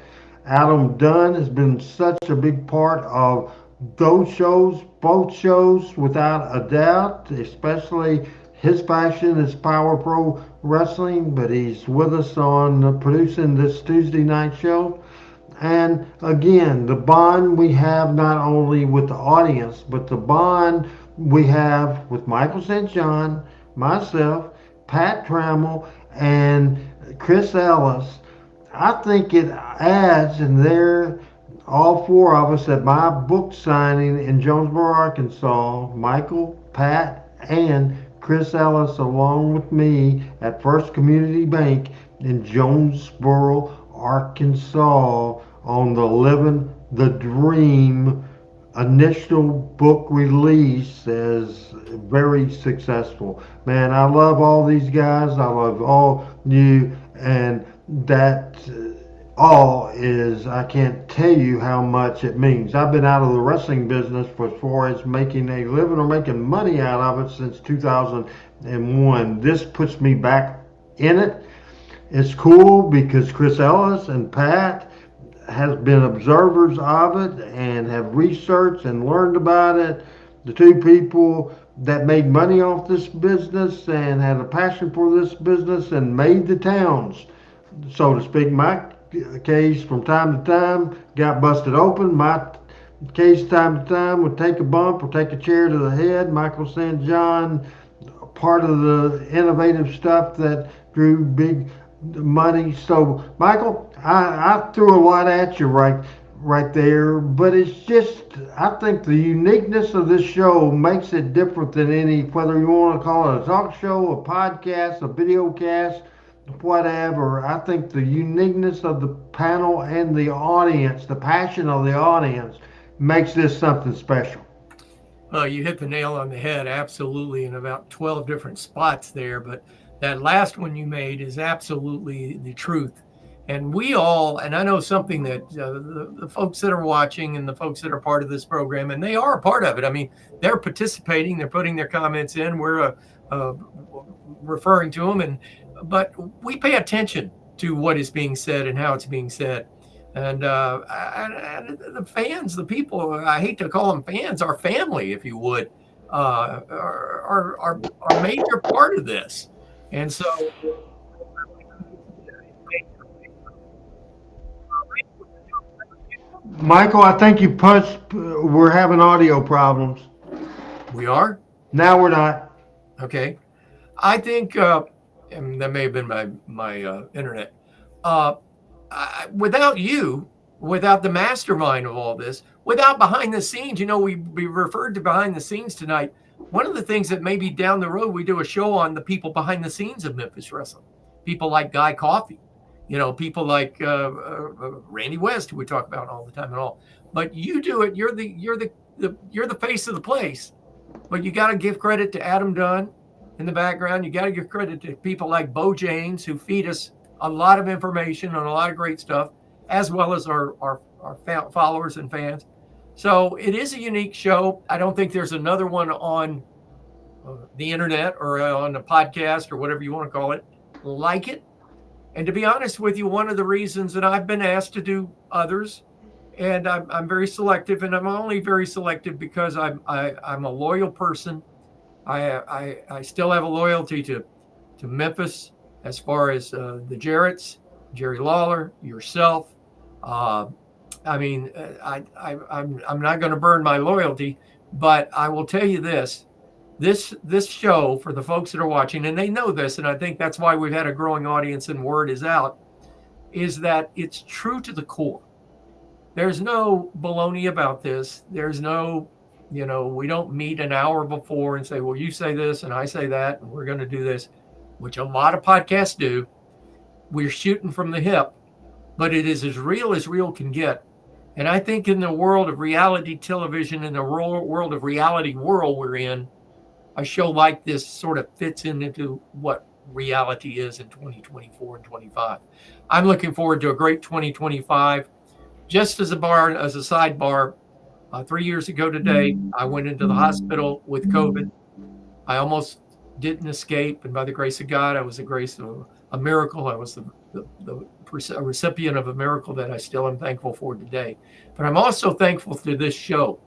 Adam Dunn has been such a big part of those shows, both shows, without a doubt, especially his passion is Power Pro Wrestling, but he's with us on producing this Tuesday night show. And again, the bond we have not only with the audience, but the bond we have with Michael St. John, myself, Pat Trammell, and Chris Ellis. I think it adds, and they're all four of us at my book signing in Jonesboro, Arkansas, Michael, Pat, and Chris Ellis, along with me at First Community Bank in Jonesboro, Arkansas, on the Living the Dream initial book release, as very successful. Man, I love all these guys. I love all you, and that all is, I can't tell you how much it means. I've been out of the wrestling business for as far as making a living or making money out of it since 2001. This puts me back in it. It's cool because Chris Ellis and Pat has been observers of it and have researched and learned about it. The two people that made money off this business and had a passion for this business and made the towns, so to speak. My case from time to time got busted open. My case time to time would take a bump or take a chair to the head. Michael St. John, part of the innovative stuff that drew big money. So, Michael, I threw a lot at you right there, but it's just, I think the uniqueness of this show makes it different than any, whether you want to call it a talk show, a podcast, a video cast, whatever. I think the uniqueness of the panel and the audience, the passion of the audience, makes this something special. You hit the nail on the head, absolutely, in about 12 different spots there. But that last one you made is absolutely the truth. And we all, and I know something that the folks that are watching and the folks that are part of this program, and they are a part of it. I mean, they're participating, they're putting their comments in, we're referring to them, but we pay attention to what is being said and how it's being said. And the fans, the people, I hate to call them fans, our family, if you would, are a major part of this. And so, Michael, I think you punched, we're having audio problems. We are? Now we're not. Okay. I think, and that may have been my internet. Without you, without the mastermind of all this, without behind the scenes, we referred to behind the scenes tonight. One of the things that maybe down the road, we do a show on the people behind the scenes of Memphis wrestling. People like Guy Coffey, people like Randy West, who we talk about all the time and all. But you do it. You're the face of the place. But you got to give credit to Adam Dunn in the background. You got to give credit to people like Bo Janes, who feed us a lot of information on a lot of great stuff, as well as our followers and fans. So it is a unique show. I don't think there's another one on the internet or on a podcast or whatever you want to call it like it. And to be honest with you, one of the reasons that I've been asked to do others, and I'm very selective, and I'm only very selective because I'm a loyal person. I still have a loyalty to Memphis as far as the Jarretts, Jerry Lawler, yourself. I'm not going to burn my loyalty, but I will tell you this show, for the folks that are watching, and they know this, and I think that's why we've had a growing audience and word is out, is that it's true to the core. There's no baloney about this. There's no, we don't meet an hour before and say, well, you say this and I say that, and we're going to do this, which a lot of podcasts do. We're shooting from the hip, but it is as real can get. And I think in the world of reality television, in the world of reality world we're in, a show like this sort of fits into what reality is in 2024 and 25. I'm looking forward to a great 2025. Just as a sidebar, 3 years ago today, I went into the hospital with COVID. I almost didn't escape, and by the grace of God, I was a miracle. I was the recipient of a miracle that I still am thankful for today. But I'm also thankful to this show,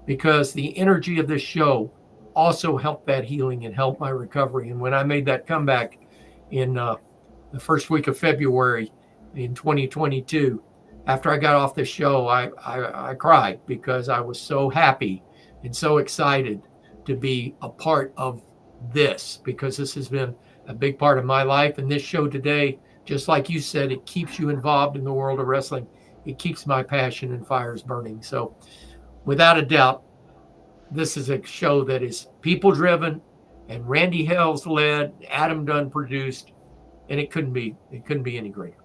because the energy of this show also helped that healing and helped my recovery. And when I made that comeback in the first week of February in 2022, after I got off the show, I cried, because I was so happy and so excited to be a part of this, because this has been a big part of my life. And this show today, just like you said, it keeps you involved in the world of wrestling. It keeps my passion and fires burning. So without a doubt, this is a show that is people driven, and Randy Hales led, Adam Dunn produced, and it couldn't be any greater.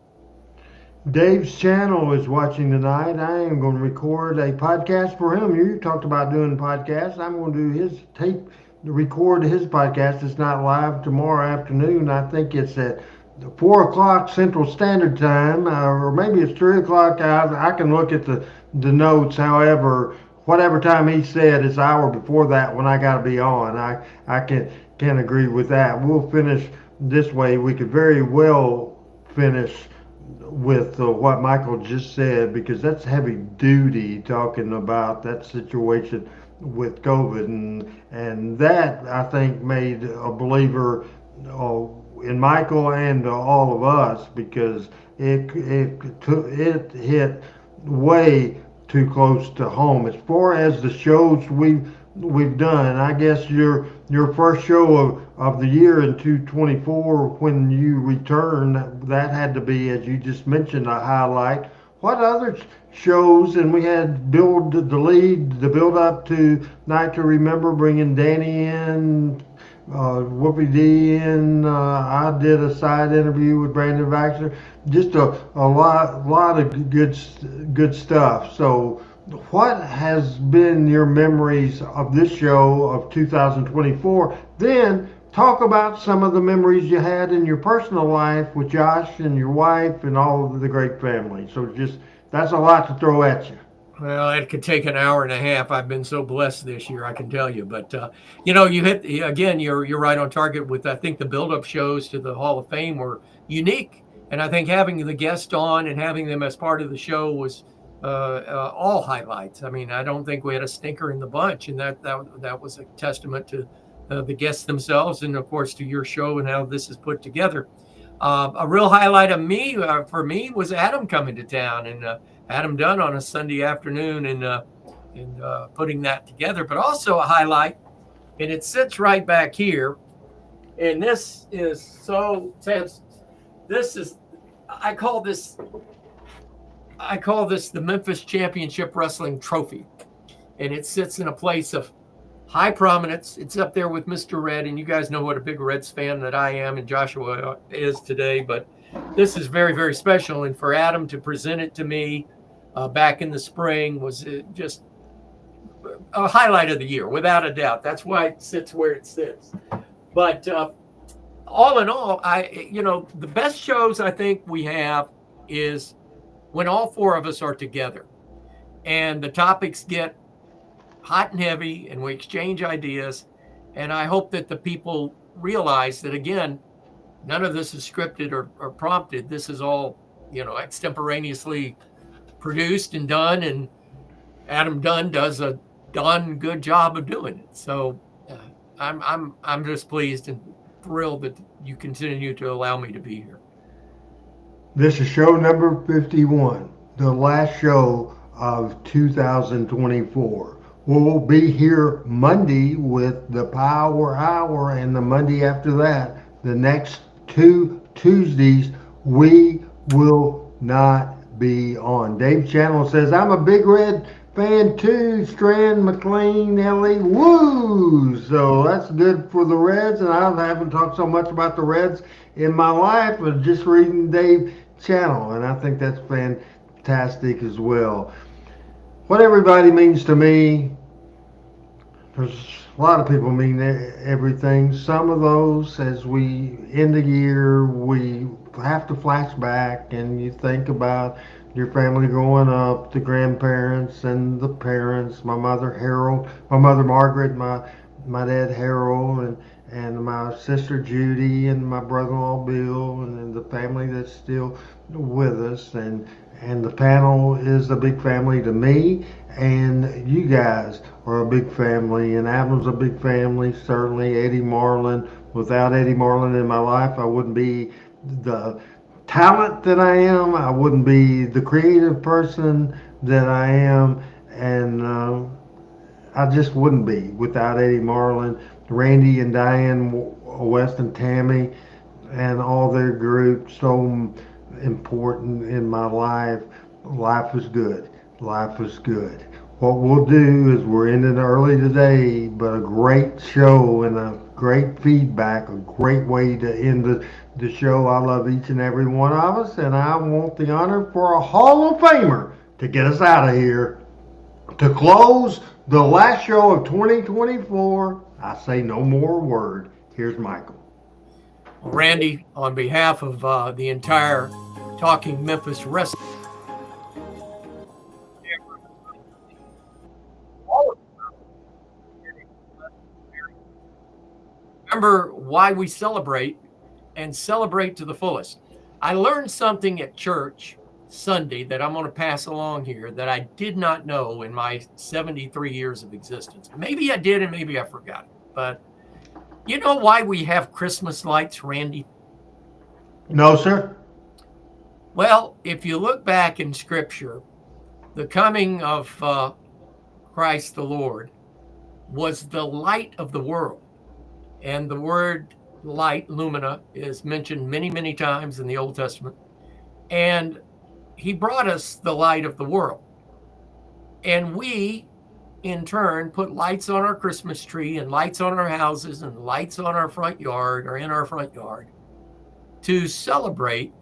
Dave's channel is watching tonight. I am going to record a podcast for him. You talked about doing podcasts. I'm going to do his tape, record his podcast. It's not live tomorrow afternoon. I think it's at 4 o'clock Central Standard Time, or maybe it's 3 o'clock. I can look at the notes. However, whatever time he said, it's an hour before that when I got to be on. I can agree with that. We'll finish this way. We could very well finish with what Michael just said, because that's heavy duty, talking about that situation with COVID, and that, I think, made a believer in Michael and all of us, because it hit way too close to home. As far as the shows we've done, I guess you're your first show of the year in 224 when you returned. That had to be, as you just mentioned, a highlight. What other shows? And we had build the lead, the build up to Night to Remember, bringing Danny in, Whoopi D in. I did a side interview with Brandon Baxter. Just a lot of good stuff. So, what has been your memories of this show of 2024? Then talk about some of the memories you had in your personal life with Josh and your wife and all of the great family. So just that's a lot to throw at you. Well, it could take an hour and a half. I've been so blessed this year, I can tell you. But you hit again. You're right on target with. I think the build-up shows to the Hall of Fame were unique, and I think having the guest on and having them as part of the show was all highlights. I mean, I don't think we had a stinker in the bunch, and that was a testament to the guests themselves, and of course to your show and how this is put together. A real highlight of me for me was Adam coming to town and Adam Dunn on a Sunday afternoon and putting that together. But also a highlight, and it sits right back here. And this is so tense. This is I call this the Memphis Championship Wrestling Trophy, and it sits in a place of high prominence. It's up there with Mr. Red, and you guys know what a big Reds fan that I am and Joshua is today, but this is very, very special. And for Adam to present it to me back in the spring was just a highlight of the year, without a doubt. That's why it sits where it sits. But all in all, the best shows I think we have is when all four of us are together and the topics get hot and heavy and we exchange ideas. And I hope that the people realize that, again, none of this is scripted or prompted. This is all, extemporaneously produced and done. And Adam Dunn does a darn good job of doing it. So I'm just pleased and thrilled that you continue to allow me to be here. This is show number 51, the last show of 2024. We'll be here Monday with the Power Hour, and the Monday after that, the next 2 Tuesdays, we will not be on. Dave Channel says, I'm a big Red fan too. Strand, McLean, Ellie, woo! So that's good for the Reds, and I haven't talked so much about the Reds in my life, but just reading Dave Channel, and I think that's fantastic as well. What everybody means to me, there's a lot of people mean everything. Some of those, as we end the year, we have to flash back and you think about your family growing up, the grandparents and the parents, my mother Harold, my mother Margaret, my dad Harold, and my sister Judy, and my brother-in-law Bill, and the family that's still with us. And the panel is a big family to me, and you guys are a big family, and Adam's a big family, certainly. Eddie Marlin. Without Eddie Marlin in my life, I wouldn't be the talent that I am. I wouldn't be the creative person that I am, and I just wouldn't be without Eddie Marlin. Randy and Diane West and Tammy and all their group, so important in my life. Life was good. Life was good. What we'll do is we're ending early today, but a great show and a great feedback, a great way to end the show. I love each and every one of us, and I want the honor for a Hall of Famer to get us out of here. To close the last show of 2024, I say no more word. Here's Michael. Well, Randy, on behalf of the entire Talking Memphis Wrestling, remember why we celebrate and celebrate to the fullest. I learned something at church Sunday that I'm going to pass along here that I did not know in my 73 years of existence. Maybe I did and maybe I forgot it. But you know why we have Christmas lights, Randy? No, sir. Well, if you look back in Scripture, the coming of Christ the Lord was the light of the world. And the word light, lumina, is mentioned many, many times in the Old Testament. And he brought us the light of the world. And we, in turn, put lights on our Christmas tree and lights on our houses and lights on our front yard or in our front yard to celebrate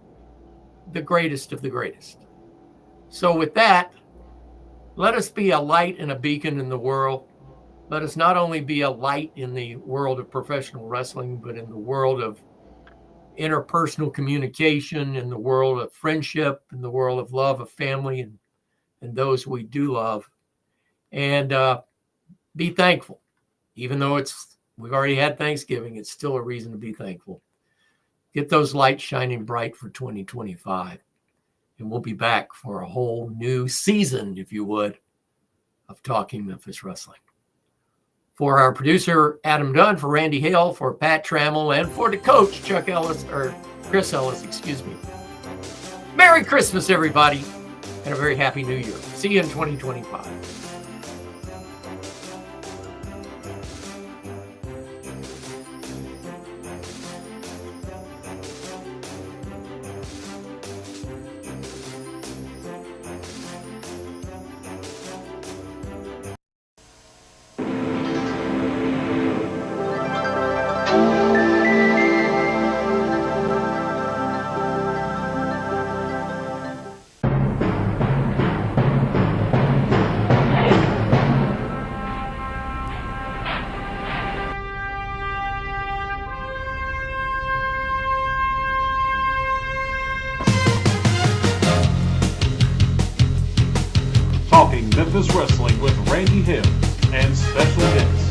the greatest of the greatest. So with that, let us be a light and a beacon in the world. Let us not only be a light in the world of professional wrestling, but in the world of interpersonal communication, in the world of friendship, in the world of love of family and those we do love. And be thankful. Even though we've already had Thanksgiving, it's still a reason to be thankful. Get those lights shining bright for 2025. And we'll be back for a whole new season, if you would, of Talking Memphis Wrestling. For our producer, Adam Dunn, for Randy Hale, for Pat Trammell, and for the coach, Chris Ellis, excuse me. Merry Christmas, everybody, and a very happy New Year. See you in 2025. Talking Memphis Wrestling with Randy Hill and special guest